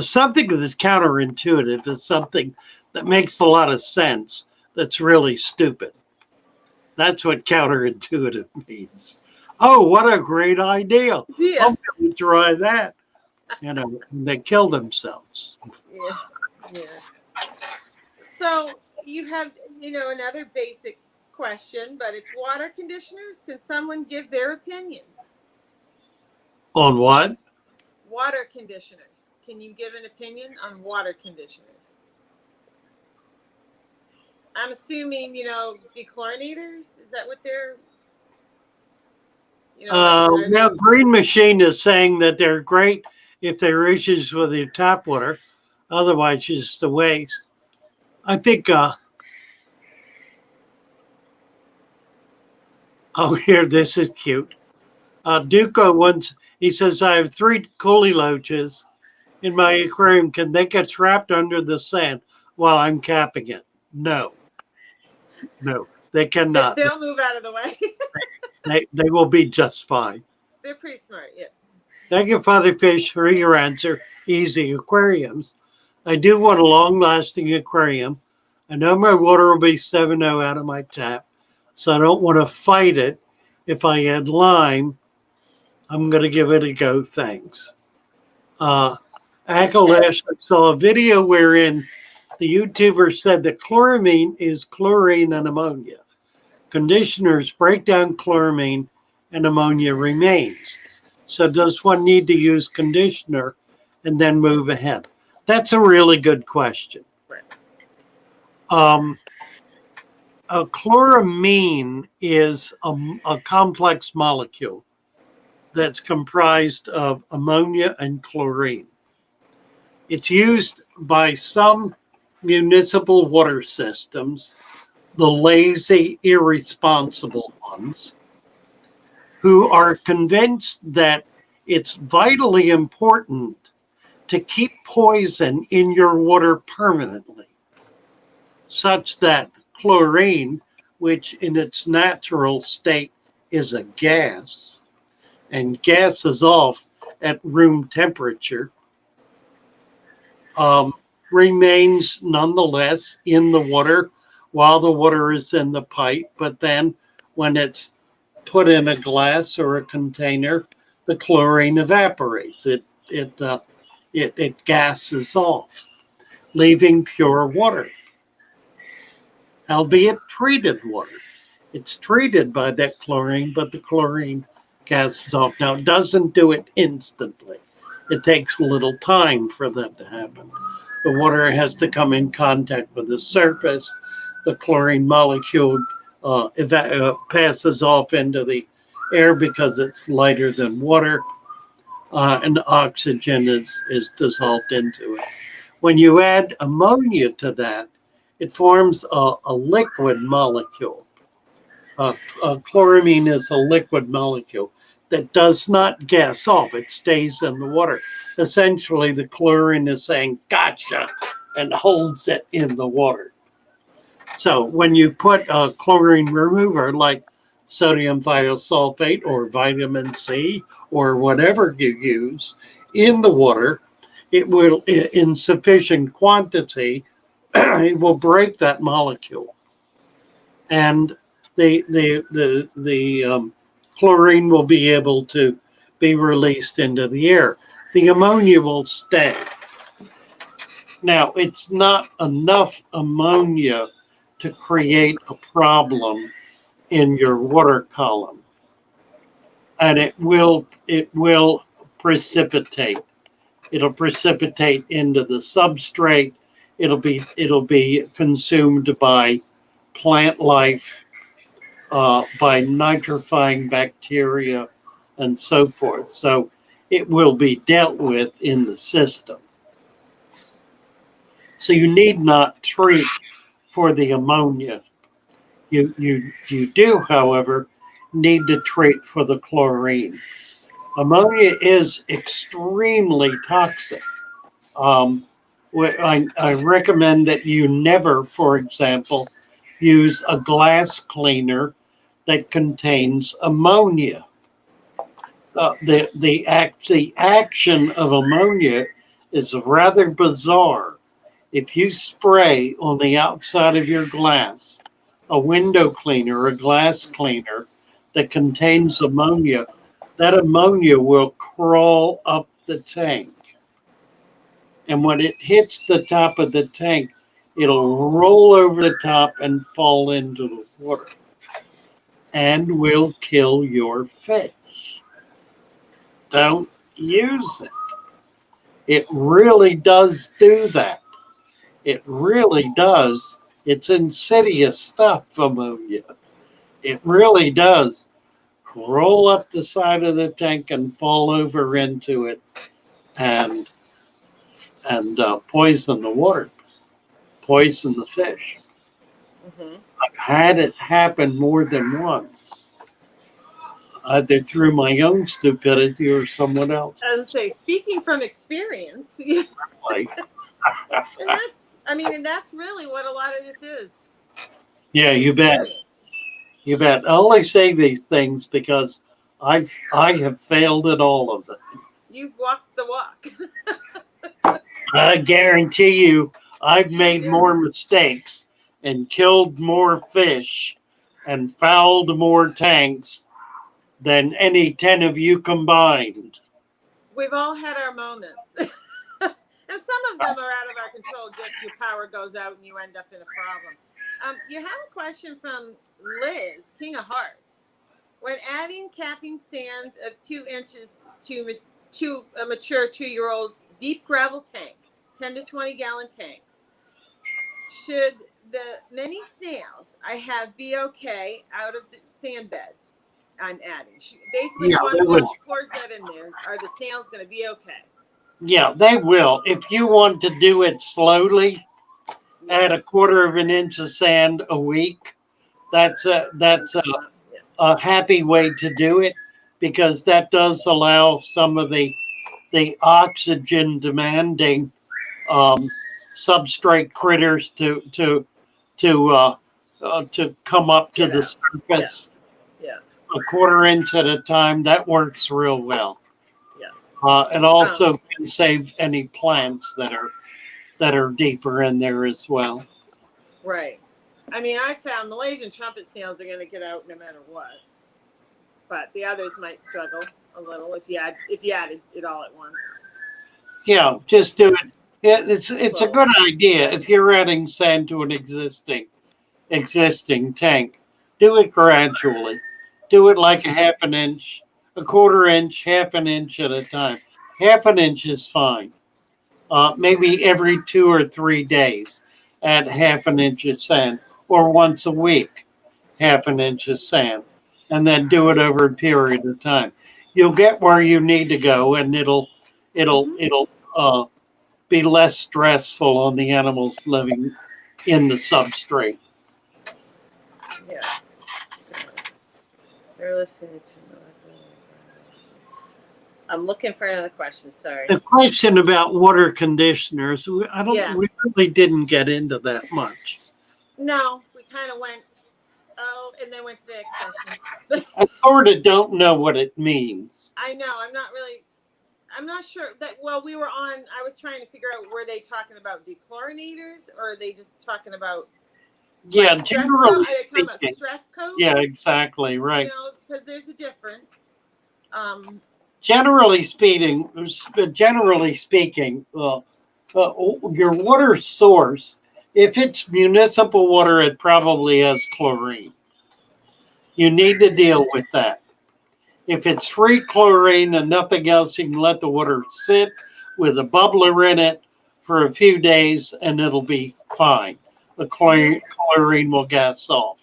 something that's counterintuitive is something that makes a lot of sense that's really stupid. That's what counterintuitive means. Oh, what a great idea. Yeah. I'm going to try that. They kill themselves. Yeah. Yeah. So you have, another basic question, but it's water conditioners. Can someone give their opinion? On what? Water conditioners. Can you give an opinion on water conditioners? I'm assuming, dechlorinators. Is that what they're? Now, Green Machine is saying that they're great if there are issues with your tap water. Otherwise, it's just a waste. I think. Here, this is cute. Duco once, he says, I have 3 coolie loaches in my aquarium. Can they get trapped under the sand while I'm capping it? No, they cannot. They'll move out of the way. They will be just fine. They're pretty smart, yeah. Thank you, Father Fish, for your answer. Easy aquariums. I do want a long-lasting aquarium. I know my water will be 7.0 out of my tap, so I don't want to fight it. If I add lime, I'm going to give it a go. Thanks. Akalash, I saw a video wherein the YouTuber said that chloramine is chlorine and ammonia. Conditioners break down chloramine and ammonia remains. So does one need to use conditioner and then move ahead? That's a really good question. A chloramine is a complex molecule that's comprised of ammonia and chlorine. It's used by some municipal water systems, the lazy, irresponsible ones, who are convinced that it's vitally important to keep poison in your water permanently, such that chlorine, which in its natural state is a gas, and gases off at room temperature, remains nonetheless in the water while the water is in the pipe. But then when it's put in a glass or a container, the chlorine evaporates. It gases off, leaving pure water, albeit treated water. It's treated by that chlorine, but the chlorine gases off. Now, it doesn't do it instantly. It takes a little time for that to happen. The water has to come in contact with the surface. The chlorine molecule passes off into the air because it's lighter than water, and the oxygen is dissolved into it. When you add ammonia to that, it forms a liquid molecule. Chloramine is a liquid molecule that does not gas off. It stays in the water. Essentially, the chlorine is saying, gotcha, and holds it in the water. So when you put a chlorine remover like sodium thiosulfate or vitamin C or whatever you use in the water, it will, in sufficient quantity, it will break that molecule. And the chlorine will be able to be released into the air. The ammonia will stay. Now, it's not enough ammonia to create a problem in your water column, and it will precipitate. It'll precipitate into the substrate. It'll be consumed by plant life, by nitrifying bacteria, and so forth. So it will be dealt with in the system. So you need not treat for the ammonia. You do, however, need to treat for the chlorine. Ammonia is extremely toxic. I recommend that you never, for example, use a glass cleaner that contains ammonia. The action of ammonia is rather bizarre. If you spray on the outside of your glass a window cleaner, a glass cleaner that contains ammonia, that ammonia will crawl up the tank. And when it hits the top of the tank, it'll roll over the top and fall into the water and will kill your fish. Don't use it. It really does do that. It really does. It's insidious stuff, ammonia. It really does roll up the side of the tank and fall over into it and poison the water, poison the fish. Mm-hmm. I've had it happen more than once, either through my own stupidity or someone else. I would say, speaking from experience, Like, and that's really what a lot of this is. yeah, you bet. You bet. I only say these things because I have failed at all of it. You've walked the walk. I guarantee you, I've made more mistakes and killed more fish and fouled more tanks than any 10 of you combined. We've all had our moments. And some of them are out of our control. Just your power goes out and you end up in a problem. You have a question from Liz, King of Hearts. When adding capping sand of 2 inches to a mature 2-year-old deep gravel tank, 10 to 20 gallon tanks, should the many snails I have be okay out of the sand bed I'm adding? Basically, once she pours that in there, are the snails going to be okay? Yeah, they will. If you want to do it slowly, add 1/4 of an inch of sand a week. That's a happy way to do it. If because that does allow some of the oxygen demanding substrate critters to come up to Get the out. surface. Yeah. A quarter inch at a time. That works real well. Yeah. It also can save any plants that are deeper in there as well. Right. I mean, I found Malaysian trumpet snails are going to get out no matter what, but the others might struggle a little if you added it all at once. Yeah, just do it. It's a good idea if you're adding sand to an existing tank. Do it gradually. Do it like a half an inch, a quarter inch, half an inch at a time. Half an inch is fine. Maybe every 2 or 3 days, add half an inch of sand, or once a week, half an inch of sand, and then do it over a period of time. You'll get where you need to go, and it'll be less stressful on the animals living in the substrate. Yes. They're listening to me. I'm looking for another question. Sorry. The question about water conditioners, we really didn't get into that much. No, we kind of went. Oh, and then went to the next question. I sort of don't know what it means. I know. I'm not sure that. Well, we were on. I was trying to figure out, were they talking about dechlorinators, or are they just talking about? Yeah, like generally speaking. speaking. Stress coat. Yeah, exactly right. You know, because there's a difference. Generally speaking, your water source, if it's municipal water, it probably has chlorine. You need to deal with that. If it's free chlorine and nothing else, you can let the water sit with a bubbler in it for a few days and it'll be fine. The chlorine will gas off.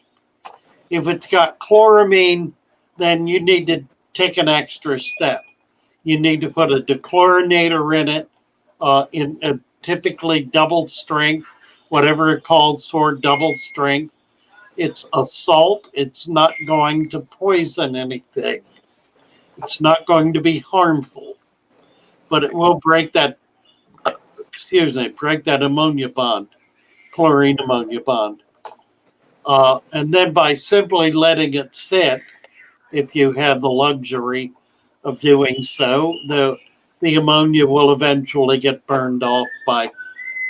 If it's got chloramine, then you need to take an extra step. You need to put a dechlorinator in it, in a typically double strength, whatever it calls for, double strength. It's a salt. It's not going to poison anything. It's not going to be harmful, but it will break that ammonia bond, chlorine ammonia bond. And then by simply letting it sit, if you have the luxury of doing so, the ammonia will eventually get burned off by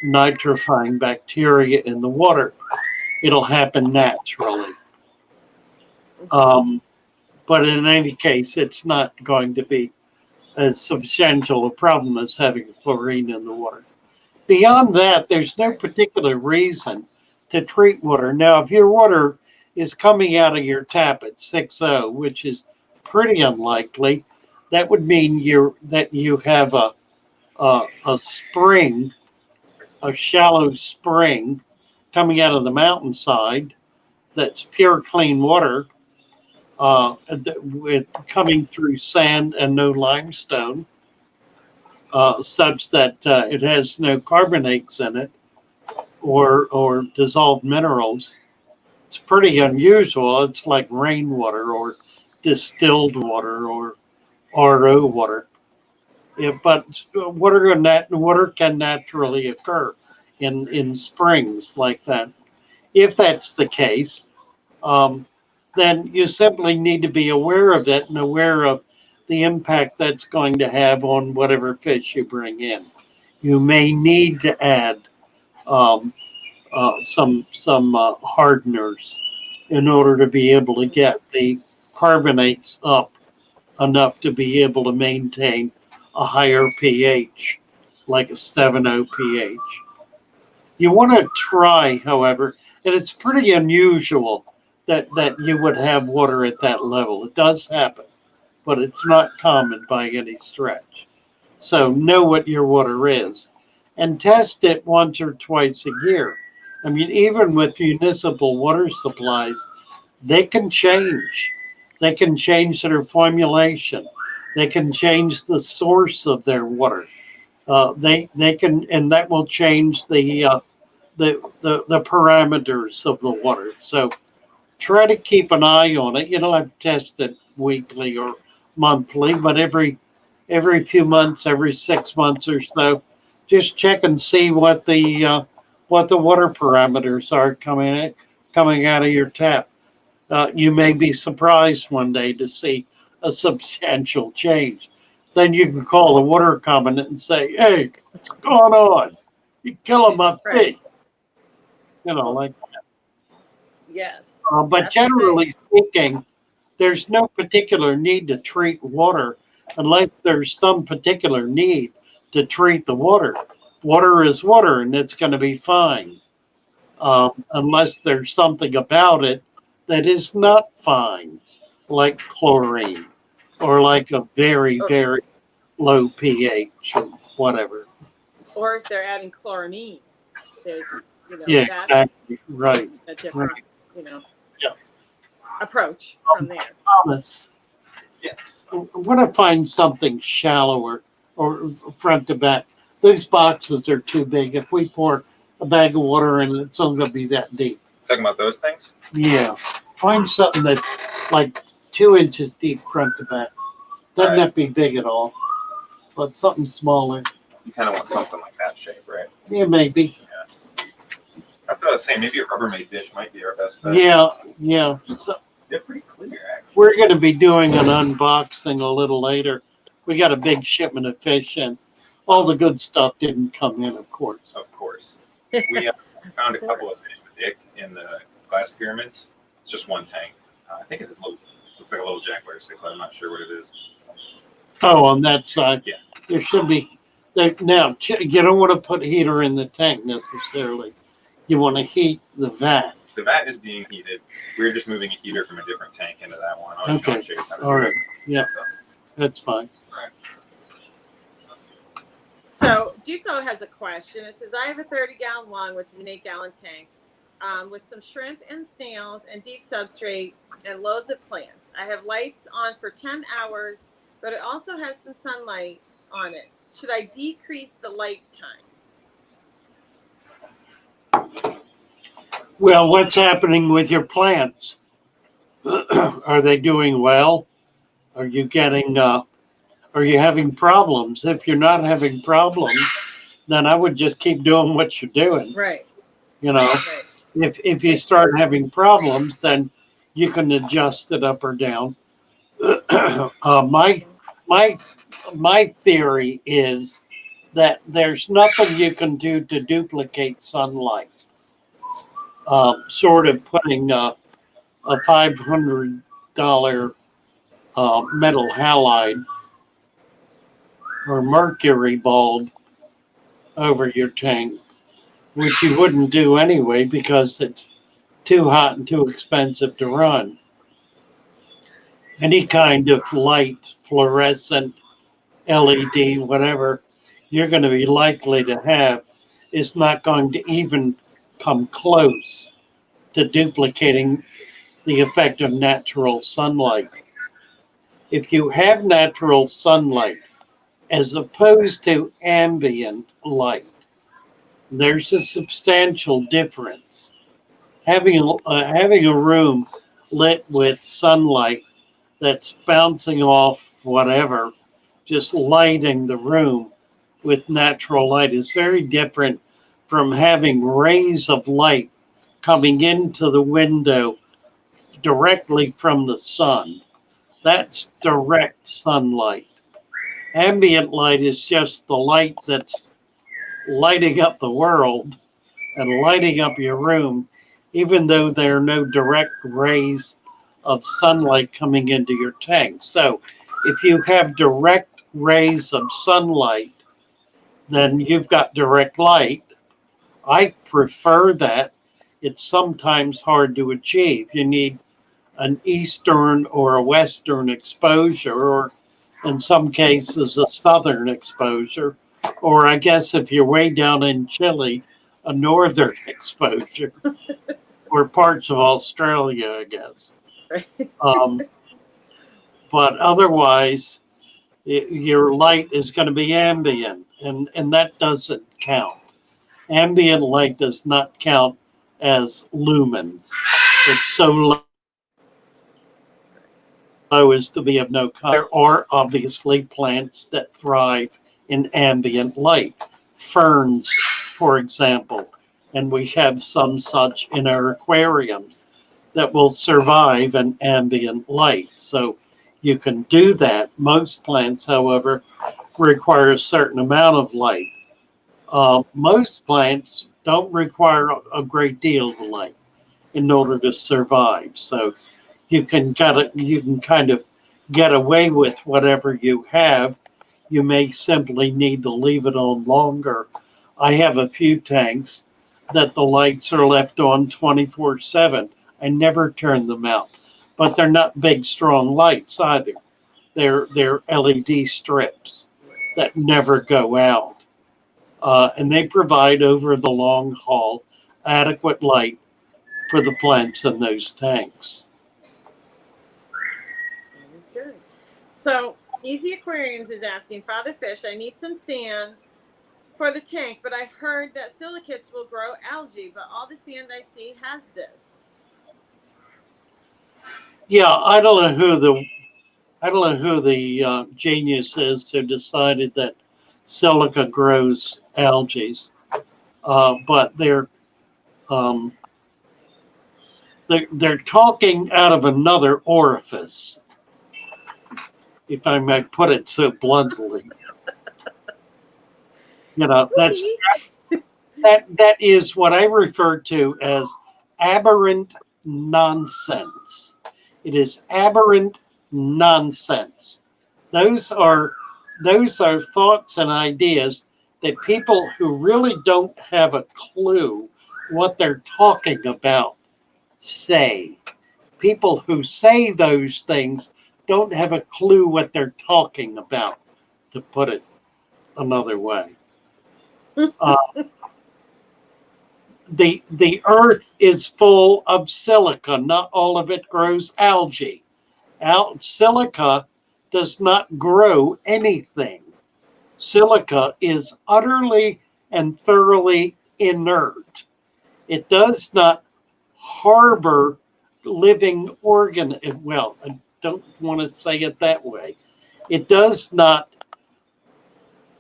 nitrifying bacteria in the water. It'll happen naturally. But in any case, it's not going to be as substantial a problem as having chlorine in the water. Beyond that, there's no particular reason to treat water. Now, if your water is coming out of your tap at 6.0, which is pretty unlikely, that would mean that you have a spring, a shallow spring coming out of the mountainside that's pure clean water, with coming through sand and no limestone, such that it has no carbonates in it or dissolved minerals. It's pretty unusual. It's like rainwater or distilled water or RO water. Yeah, but water can naturally occur in springs like that. If that's the case, then you simply need to be aware of it and aware of the impact that's going to have on whatever fish you bring in. You may need to add some hardeners in order to be able to get the carbonates up enough to be able to maintain a higher pH, like a 7.0 pH. You want to try, however, and it's pretty unusual that you would have water at that level. It does happen, but it's not common by any stretch. So know what your water is and test it once or twice a year. I mean, even with municipal water supplies, they can change. They can change their formulation. They can change the source of their water. They can, and that will change the parameters of the water. So try to keep an eye on it. You don't have to test it weekly or monthly, but every few months, every 6 months or so, just check and see what the water parameters are coming out of your tap. You may be surprised one day to see a substantial change. Then you can call the water cabinet and say, "Hey, what's going on? You're killing my fish." You know, like. Yes. But That's the thing. generally speaking, there's no particular need to treat water unless there's some particular need to treat the water. Water is water, and it's going to be fine, unless there's something about it that is not fine, like chlorine or like a very, very low pH or whatever. Or if they're adding chloramines, there's, Yeah, that's exactly. Right. a different, Yeah. approach from there. Thomas, Yes. I want to find something shallower or front to back. Those boxes are too big. If we pour a bag of water in, it's only going to be that deep. Talking about those things? Yeah. Find something that's like 2 inches deep front to back. Doesn't Right. have to be big at all, but something smaller. You kind of want something like that shape, right? Yeah, maybe. That's what I was saying. Maybe a Rubbermaid dish might be our best bet. Yeah. So They're pretty clear, actually. we're going to be doing an unboxing a little later. We got a big shipment of fish in. All the good stuff didn't come in, of course. Of course. We found a couple of fish with Dick in the glass pyramids. It's just one tank. I think it's looks like a little jaguar cichlid. I'm not sure what it is. Oh, on that side. Yeah. There should be. Now, you don't want to put heater in the tank necessarily. You want to heat the vat. The vat is being heated. We're just moving a heater from a different tank into that one. I was Okay. showing Chase how to do All right. it. Yeah, So, that's fine. So Duco has a question. It says, I have a 30-gallon lung, which is an 8-gallon tank, with some shrimp and snails and deep substrate and loads of plants. I have lights on for 10 hours, but it also has some sunlight on it. Should I decrease the light time? Well, what's happening with your plants? Are they doing well? Are you getting? Are you having problems? If you're not having problems, then I would just keep doing what you're doing. Right. You know, Right. if you start having problems, then you can adjust it up or down. My theory is that there's nothing you can do to duplicate sunlight. Sort of putting a $500 metal halide or mercury bulb over your tank, which you wouldn't do anyway because it's too hot and too expensive to run. Any kind of light, fluorescent, LED, whatever you're going to be likely to have is not going to even come close to duplicating the effect of natural sunlight. If you have natural sunlight as opposed to ambient light, there's a substantial difference. Having a room lit with sunlight that's bouncing off whatever, just lighting the room with natural light is very different from having rays of light coming into the window directly from the sun. That's direct sunlight. Ambient light is just the light that's lighting up the world and lighting up your room, even though there are no direct rays of sunlight coming into your tank. So if you have direct rays of sunlight, then you've got direct light. I prefer that. It's sometimes hard to achieve. You need an eastern or a western exposure, or in some cases, a southern exposure. Or I guess if you're way down in Chile, a northern exposure, or parts of Australia, I guess. Right. But otherwise, your light is going to be ambient, and that doesn't count. Ambient light does not count as lumens. It's so low. is to be of no kind. There are obviously plants that thrive in ambient light, ferns, for example, and we have some such in our aquariums that will survive in ambient light. So you can do that. Most plants, however, require a certain amount of light. Most plants don't require a great deal of light in order to survive. So you can kind of get away with whatever you have. You may simply need to leave it on longer. I have a few tanks that the lights are left on 24/7. I never turn them out, but they're not big, strong lights either. They're LED strips that never go out, and they provide over the long haul adequate light for the plants in those tanks. Very good. So Easy Aquariums is asking, Father Fish, I need some sand for the tank, but I heard that silicates will grow algae, but all the sand I see has this. Yeah, I don't know who the genius is who decided that silica grows algae, but um, they're talking out of another orifice, if I may put it so bluntly. You know, that is what I refer to as aberrant nonsense. It is aberrant nonsense. Those are thoughts and ideas that people who really don't have a clue what they're talking about say. People who say those things don't have a clue what they're talking about, to put it another way. The earth is full of silica. Not all of it grows algae. Silica does not grow anything. Silica is utterly and thoroughly inert. It does not harbor living organ. Well, I don't want to say it that way. It does not,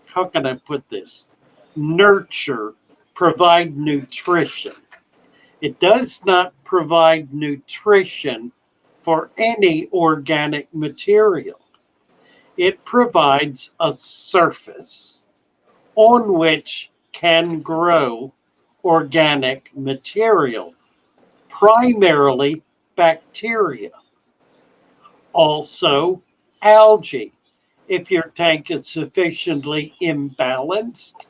how can I put this? Nurture, provide nutrition. It does not provide nutrition for any organic material. It provides a surface on which can grow organic material, primarily bacteria. Also, algae. If your tank is sufficiently imbalanced,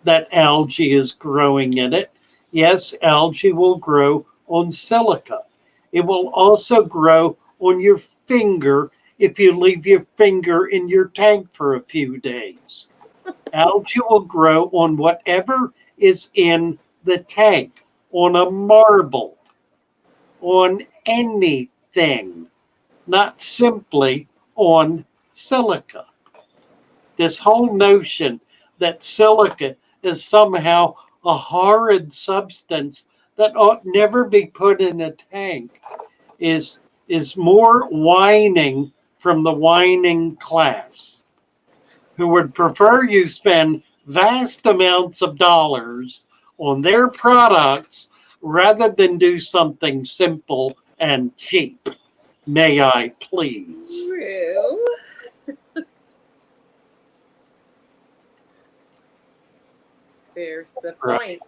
that algae is growing in it. Yes, algae will grow on silica. It will also grow on your finger if you leave your finger in your tank for a few days. Algae will grow on whatever is in the tank, on a marble, on anything, not simply on silica. This whole notion that silica is somehow a horrid substance that ought never be put in a tank is more whining from the whining class, who would prefer you spend vast amounts of dollars on their products rather than do something simple and cheap. May I please? True. There's the point.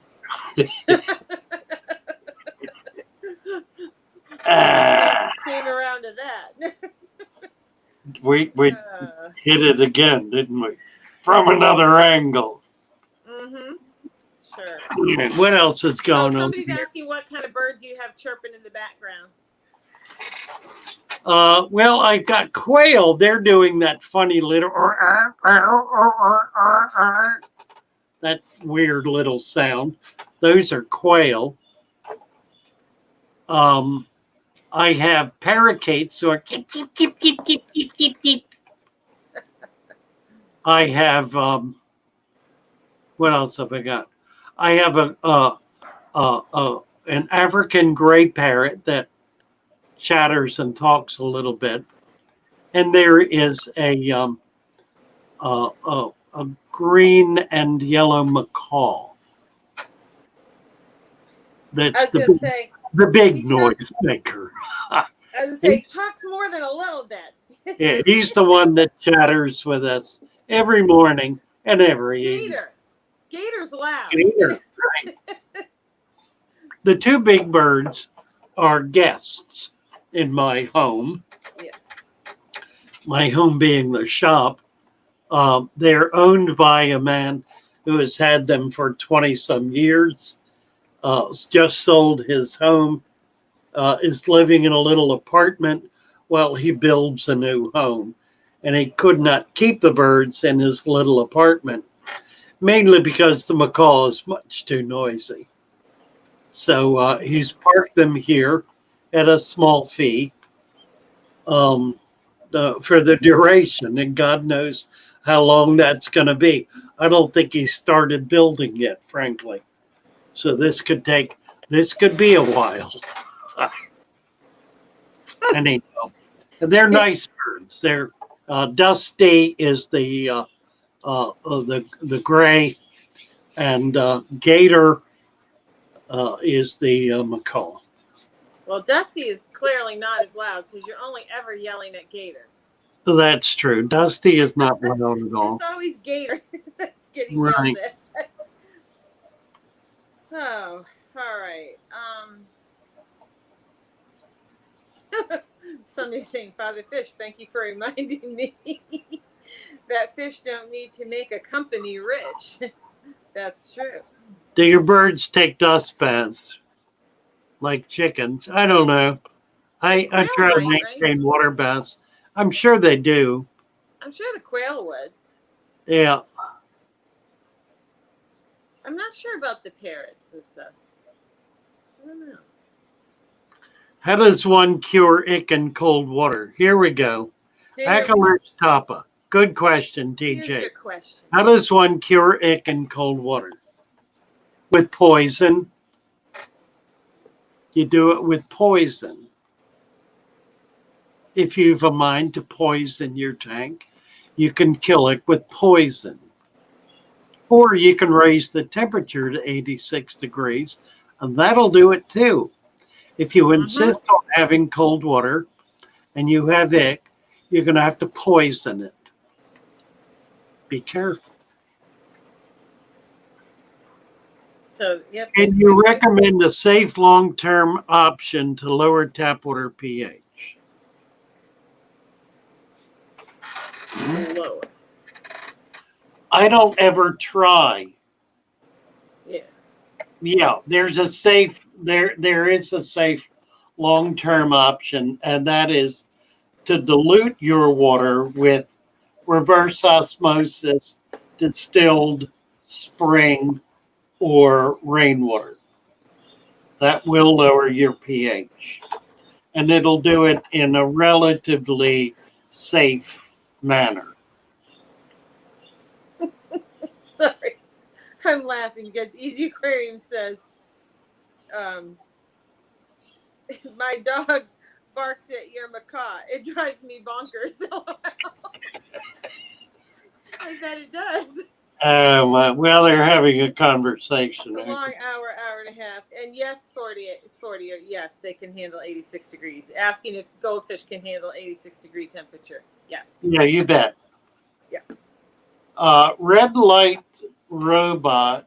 Came around to that. We hit it again, didn't we? From another angle. Mm-hmm. Sure. What else is going on? Somebody's asking what kind of birds you have chirping in the background. Well, I've got quail. They're doing that funny little that weird little sound. Those are quail. I have parakeets who are keep, keep, keep, keep, keep, keep, keep, keep. I have what else have I got? I have an African gray parrot that chatters and talks a little bit. and there is a green and yellow macaw. I That's was gonna say, the big he noise maker. I was gonna say, he talks more than a little bit. Yeah, he's the one that chatters with us every morning and every evening. Gator. Gator's loud. Gator, right. The two big birds are guests in my home. Yeah. My home being the shop. They're owned by a man who has had them for 20 some years. Just sold his home, is living in a little apartment while he builds a new home. And he could not keep the birds in his little apartment, mainly because the macaw is much too noisy. So he's parked them here at a small fee for the duration, and God knows how long that's going to be. I don't think he started building yet, frankly. So this could be a while. Anyhow, they're nice birds. They're Dusty is the gray, and Gator is the macaw. Well, Dusty is clearly not as loud because you're only ever yelling at Gator. That's true. Dusty is not loud at all. It's always Gator that's getting Right. yelled at. Oh, all right. Somebody's saying, Father Fish, thank you for reminding me that fish don't need to make a company rich. That's true. Do your birds take dust baths like chickens? I don't know. I try to Right, maintain water baths. I'm sure they do. I'm sure the quail would. Yeah. I'm not sure about the parrots and stuff. I don't know. How does one cure ick in cold water? Here we go. Akaler's Tapa. Good question, Here's TJ. your question. How does one cure ick in cold water? With poison. You do it with poison. If you've a mind to poison your tank, you can kill it with poison. Or you can raise the temperature to 86 degrees, and that'll do it too. If you insist on having cold water and you have ick, you're going to have to poison it. Be careful. So, yep. And you recommend a safe long-term option to lower tap water pH. Lower. I don't ever try. Yeah. Yeah, there is a safe long-term option, and that is to dilute your water with reverse osmosis, distilled spring or rainwater. That will lower your pH, and it'll do it in a relatively safe manner. Sorry. I'm laughing because Easy Aquarium says, my dog barks at your macaw. It drives me bonkers. I bet it does. Well, they're having a conversation. A long hour and a half. And yes, 40, yes, they can handle 86 degrees. Asking if goldfish can handle 86-degree temperature. Yes. Yeah, you bet. Yeah. Red light robot.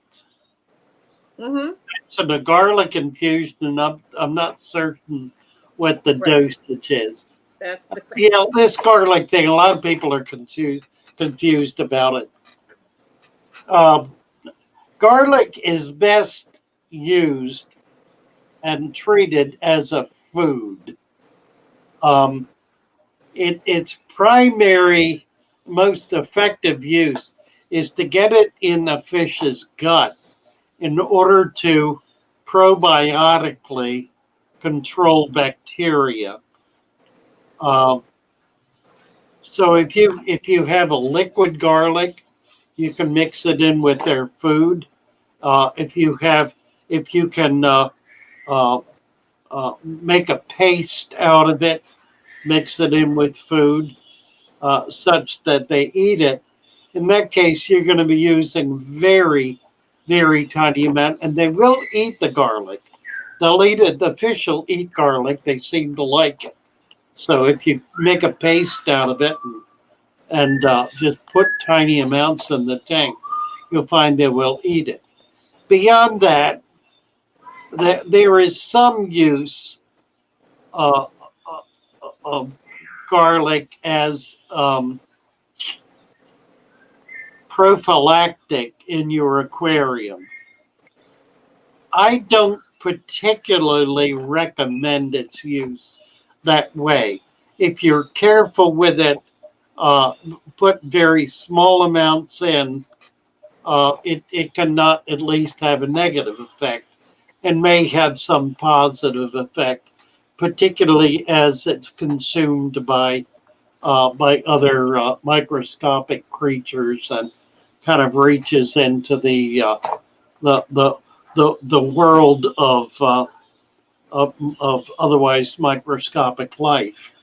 Mm-hmm. So the garlic infusion, I'm not certain what the dosage is. That's the question. Yeah, this garlic thing, a lot of people are confused about it. Garlic is best used and treated as a food. Its primary, most effective use is to get it in the fish's gut in order to probiotically control bacteria. So if you have a liquid garlic, you can mix it in with their food. If you can make a paste out of it, mix it in with food. such that they eat it, in that case, you're going to be using very, very tiny amount, and they will eat the garlic. They'll eat it. The fish will eat garlic. They seem to like it. So if you make a paste out of it and just put tiny amounts in the tank, you'll find they will eat it. Beyond that, there is some use uh, of garlic as prophylactic in your aquarium. I don't particularly recommend its use that way. If you're careful with it, put very small amounts in, it cannot at least have a negative effect and may have some positive effect, particularly as it's consumed by other microscopic creatures and kind of reaches into the the the world of otherwise microscopic life.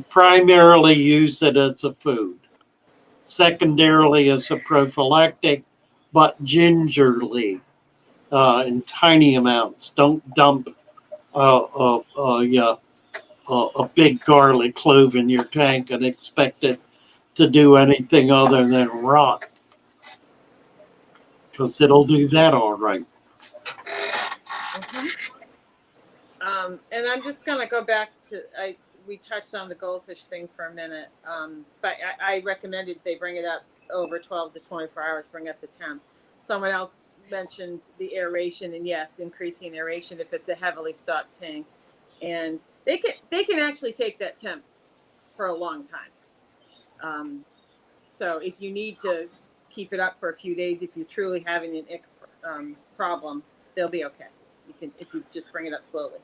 Primarily use it as a food, secondarily as a prophylactic, but gingerly in tiny amounts. Don't dump yeah, a big garlic clove in your tank and expect it to do anything other than rot, because it'll do that all right. And I'm just gonna go back to we touched on the goldfish thing for a minute, but I recommended they bring it up over 12 to 24 hours, bring up the temp. Someone else mentioned the aeration, and yes, increasing aeration if it's a heavily stocked tank, and they can actually take that temp for a long time. So if you need to keep it up for a few days, if you're truly having an ick problem, they'll be okay. You can, if you just bring it up slowly.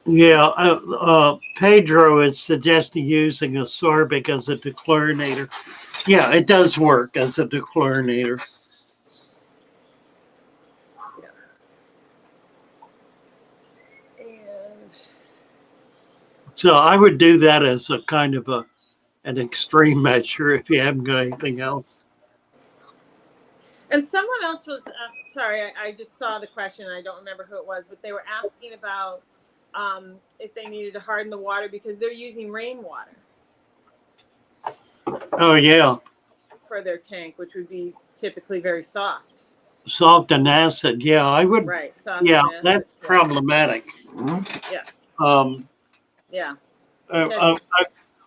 Yeah, Pedro is suggesting using ascorbic as a dechlorinator. Yeah, it does work as a dechlorinator. Yeah. And So I would do that as a kind of an extreme measure if you haven't got anything else. And someone else was, sorry, I just saw the question. I don't remember who it was, but they were asking about if they needed to harden the water because they're using rainwater. Oh, yeah. For their tank, which would be typically very soft. Soft and acid. Yeah, I would. Right. Soft yeah, and acid, that's problematic. Yeah. Yeah.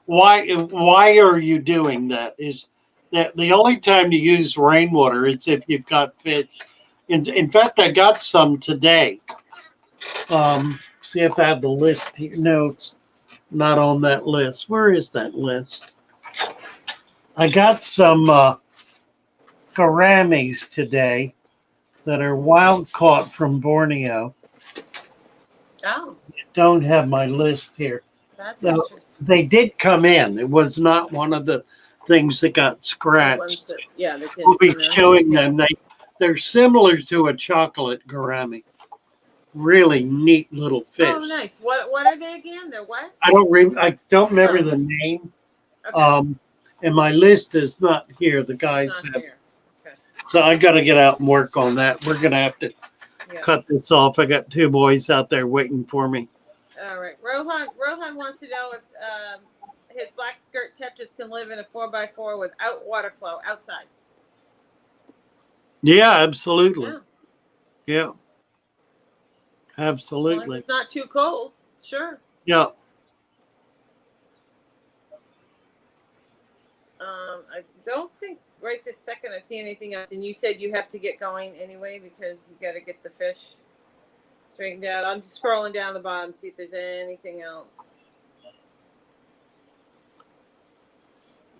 Why are you doing that? Is that the only time to use rainwater is if you've got fish? In fact, I got some today. See if I have the list here. No, it's not on that list. Where is that list? I got some gouramis today that are wild caught from Borneo. Oh. Don't have my list here. That's Now, interesting. they did come in. It was not one of the things that got scratched. That, yeah, that we'll be showing them. They're similar to a chocolate gourami. Really neat little fish. Oh, nice. What are they again? They're what? I don't remember the name. Okay. And my list is not here. The guys have. Okay. So I got to get out and work on that. We're gonna have to cut this off. I got two boys out there waiting for me. All right. Rohan wants to know if his black skirt tetras can live in a 4x4 without water flow outside. Yeah, absolutely. Yeah. Absolutely. Well, if it's not too cold, sure. Yeah. I don't think right this second I see anything else. And you said you have to get going anyway because you got to get the fish straightened out. I'm just scrolling down the bottom, see if there's anything else.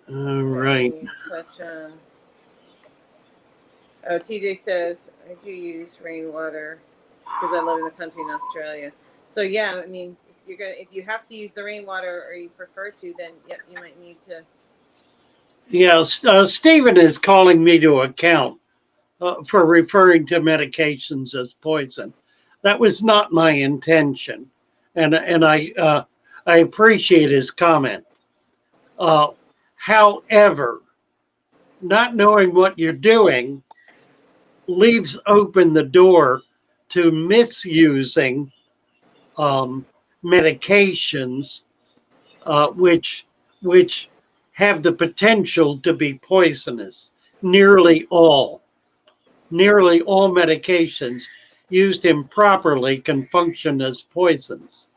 All right. Touch on. Oh, TJ says I do use rainwater because I live in the country in Australia. So yeah, I mean, if you have to use the rainwater or you prefer to, then yeah, you might need to. Yeah, Stephen is calling me to account for referring to medications as poison. That was not my intention, and I appreciate his comment. However, not knowing what you're doing leaves open the door to misusing medications, which have the potential to be poisonous. Nearly all medications used improperly can function as poisons.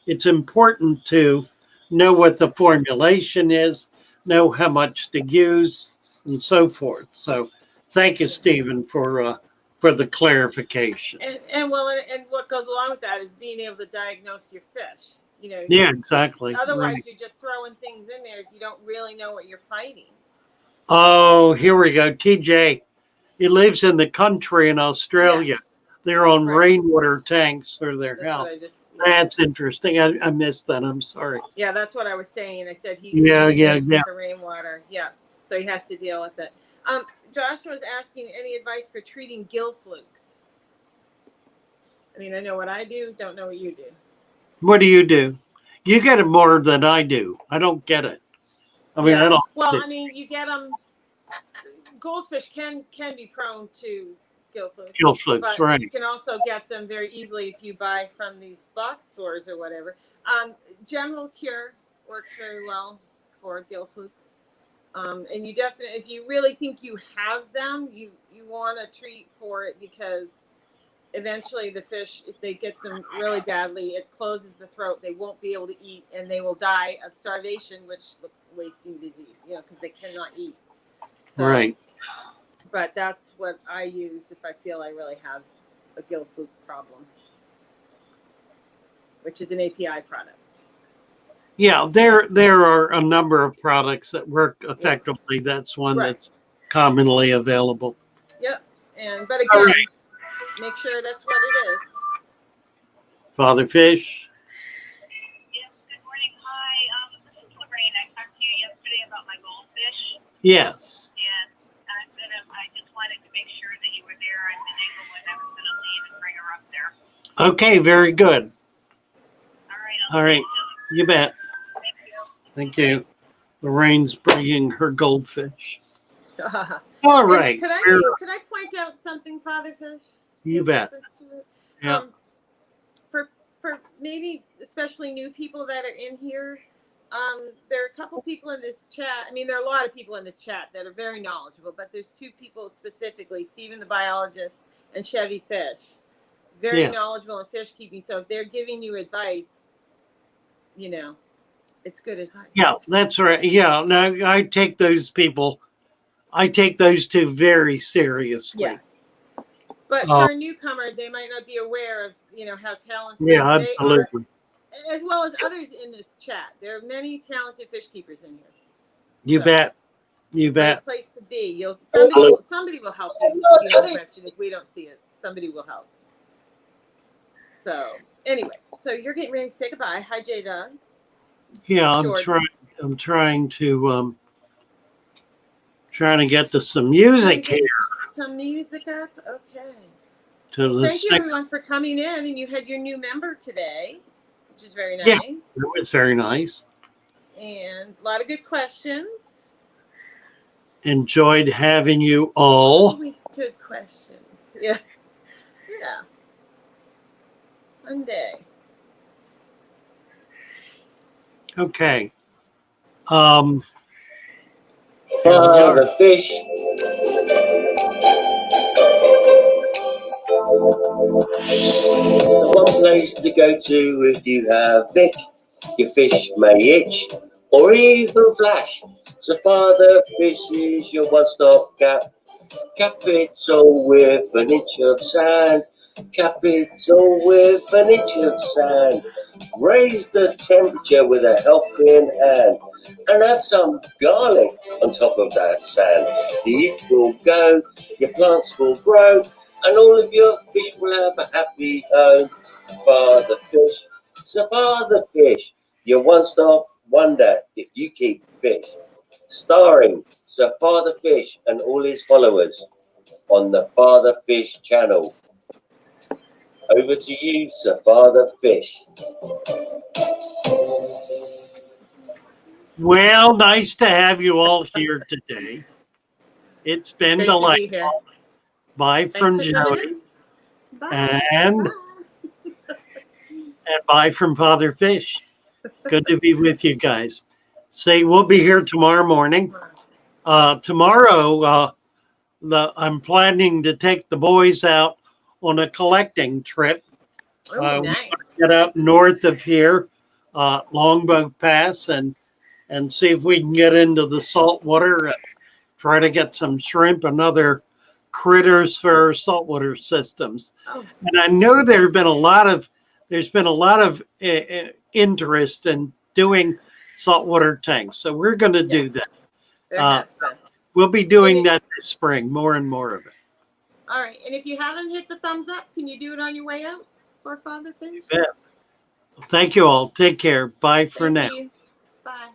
It's important to know what the formulation is, know how much to use, and so forth. So, thank you, Stephen, for the clarification. And what goes along with that is being able to diagnose your fish. You know. Yeah, exactly. Otherwise, Right. you're just throwing things in there if you don't really know what you're fighting. Oh, here we go. TJ, he lives in the country in Australia. Yes. They're on Right. rainwater tanks for their That's house. what I just. That's interesting. I missed that. I'm sorry. Yeah, that's what I was saying. I said he Yeah. deals with the rainwater. Yeah, so he has to deal with it. Josh was asking any advice for treating gill flukes. I mean, I know what I do. Don't know what you do. What do? You get it more than I do. I don't get it. I mean, I don't. Well, I mean, you get them. Goldfish can be prone to gill flukes. Gill flukes, but right? You can also get them very easily if you buy from these box stores or whatever. General cure works very well for gill flukes. And you definitely, if you really think you have them, you want to treat for it, because eventually the fish, if they get them really badly, it closes the throat. They won't be able to eat, and they will die of starvation, which wasting disease, because they cannot eat. So, Right. But that's what I use if I feel I really have a gill fluke problem, which is an API product. Yeah, there are a number of products that work effectively. That's one that's commonly available. Yep. But again, make sure that's what it is. Father Fish. Yes, good morning. Hi, this is Lorraine. I talked to you yesterday about my goldfish. Yes. And I just wanted to make sure that you were there. I didn't know when I was going to leave and bring her up there. Okay, very good. All right. You bet. Thank Thank you. Lorraine's bringing her goldfish. All right. Could I point out something, Father Fish? You bet. Yeah. For maybe especially new people that are in here, there are a couple people in this chat. I mean, there are a lot of people in this chat that are very knowledgeable, but there's two people specifically, Stephen the biologist and Chevy Fish, very knowledgeable in fish keeping. So if they're giving you advice, it's good advice. Yeah, that's right. Yeah, no, I take those two very seriously. Yes. But for a newcomer, they might not be aware of, how talented they absolutely. are, as well as others in this chat. There are many talented fish keepers in here. You bet. You bet. Great place to be. Somebody will help you if you have a question. If we don't see it, somebody will help. So anyway, so you're getting ready to say goodbye. Hi, J Doug. Yeah, I'm trying to get to some music here. Some music up? Okay. Thank you everyone for coming in, and you had your new member today, which is very nice. Yeah, it was very nice. And a lot of good questions. Enjoyed having you all. Always good questions. Yeah. Yeah. Fun day. Okay. The fish. The one place to go to if you have Vic. Your fish may itch or even flash. So Father Fish is your one-stop cap. Capital with an inch of sand. Capital with an inch of sand. Raise the temperature with a helping hand. And add some garlic on top of that sand. The heat will go, your plants will grow, and all of your fish will have a happy home. Father Fish, so Father Fish, your one-stop wonder if you keep fish. Starring Sir Father Fish and all his followers on the Father Fish channel. Over to you, Sir Father Fish. Well, nice to have you all here today. It's been Great to be delightful. here. Bye from Thanks for coming Jody in. Bye. and Bye. bye from Father Fish. Good to be with you guys. Say we'll be here tomorrow morning. Tomorrow, I'm planning to take the boys out on a collecting trip. Oh, We're nice. gonna get up north of here, Longboat Pass, and see if we can get into the salt water and try to get some shrimp and other critters for our saltwater systems. Oh, And I know there's been a lot of interest in doing saltwater tanks, so we're going to do yes. that. There has been. We'll be doing that this spring, more and more of it. All right. And if you haven't hit the thumbs up, can you do it on your way out for Father Fish? Yeah. Thank you all. Take care. Bye for now. Thank you. Bye.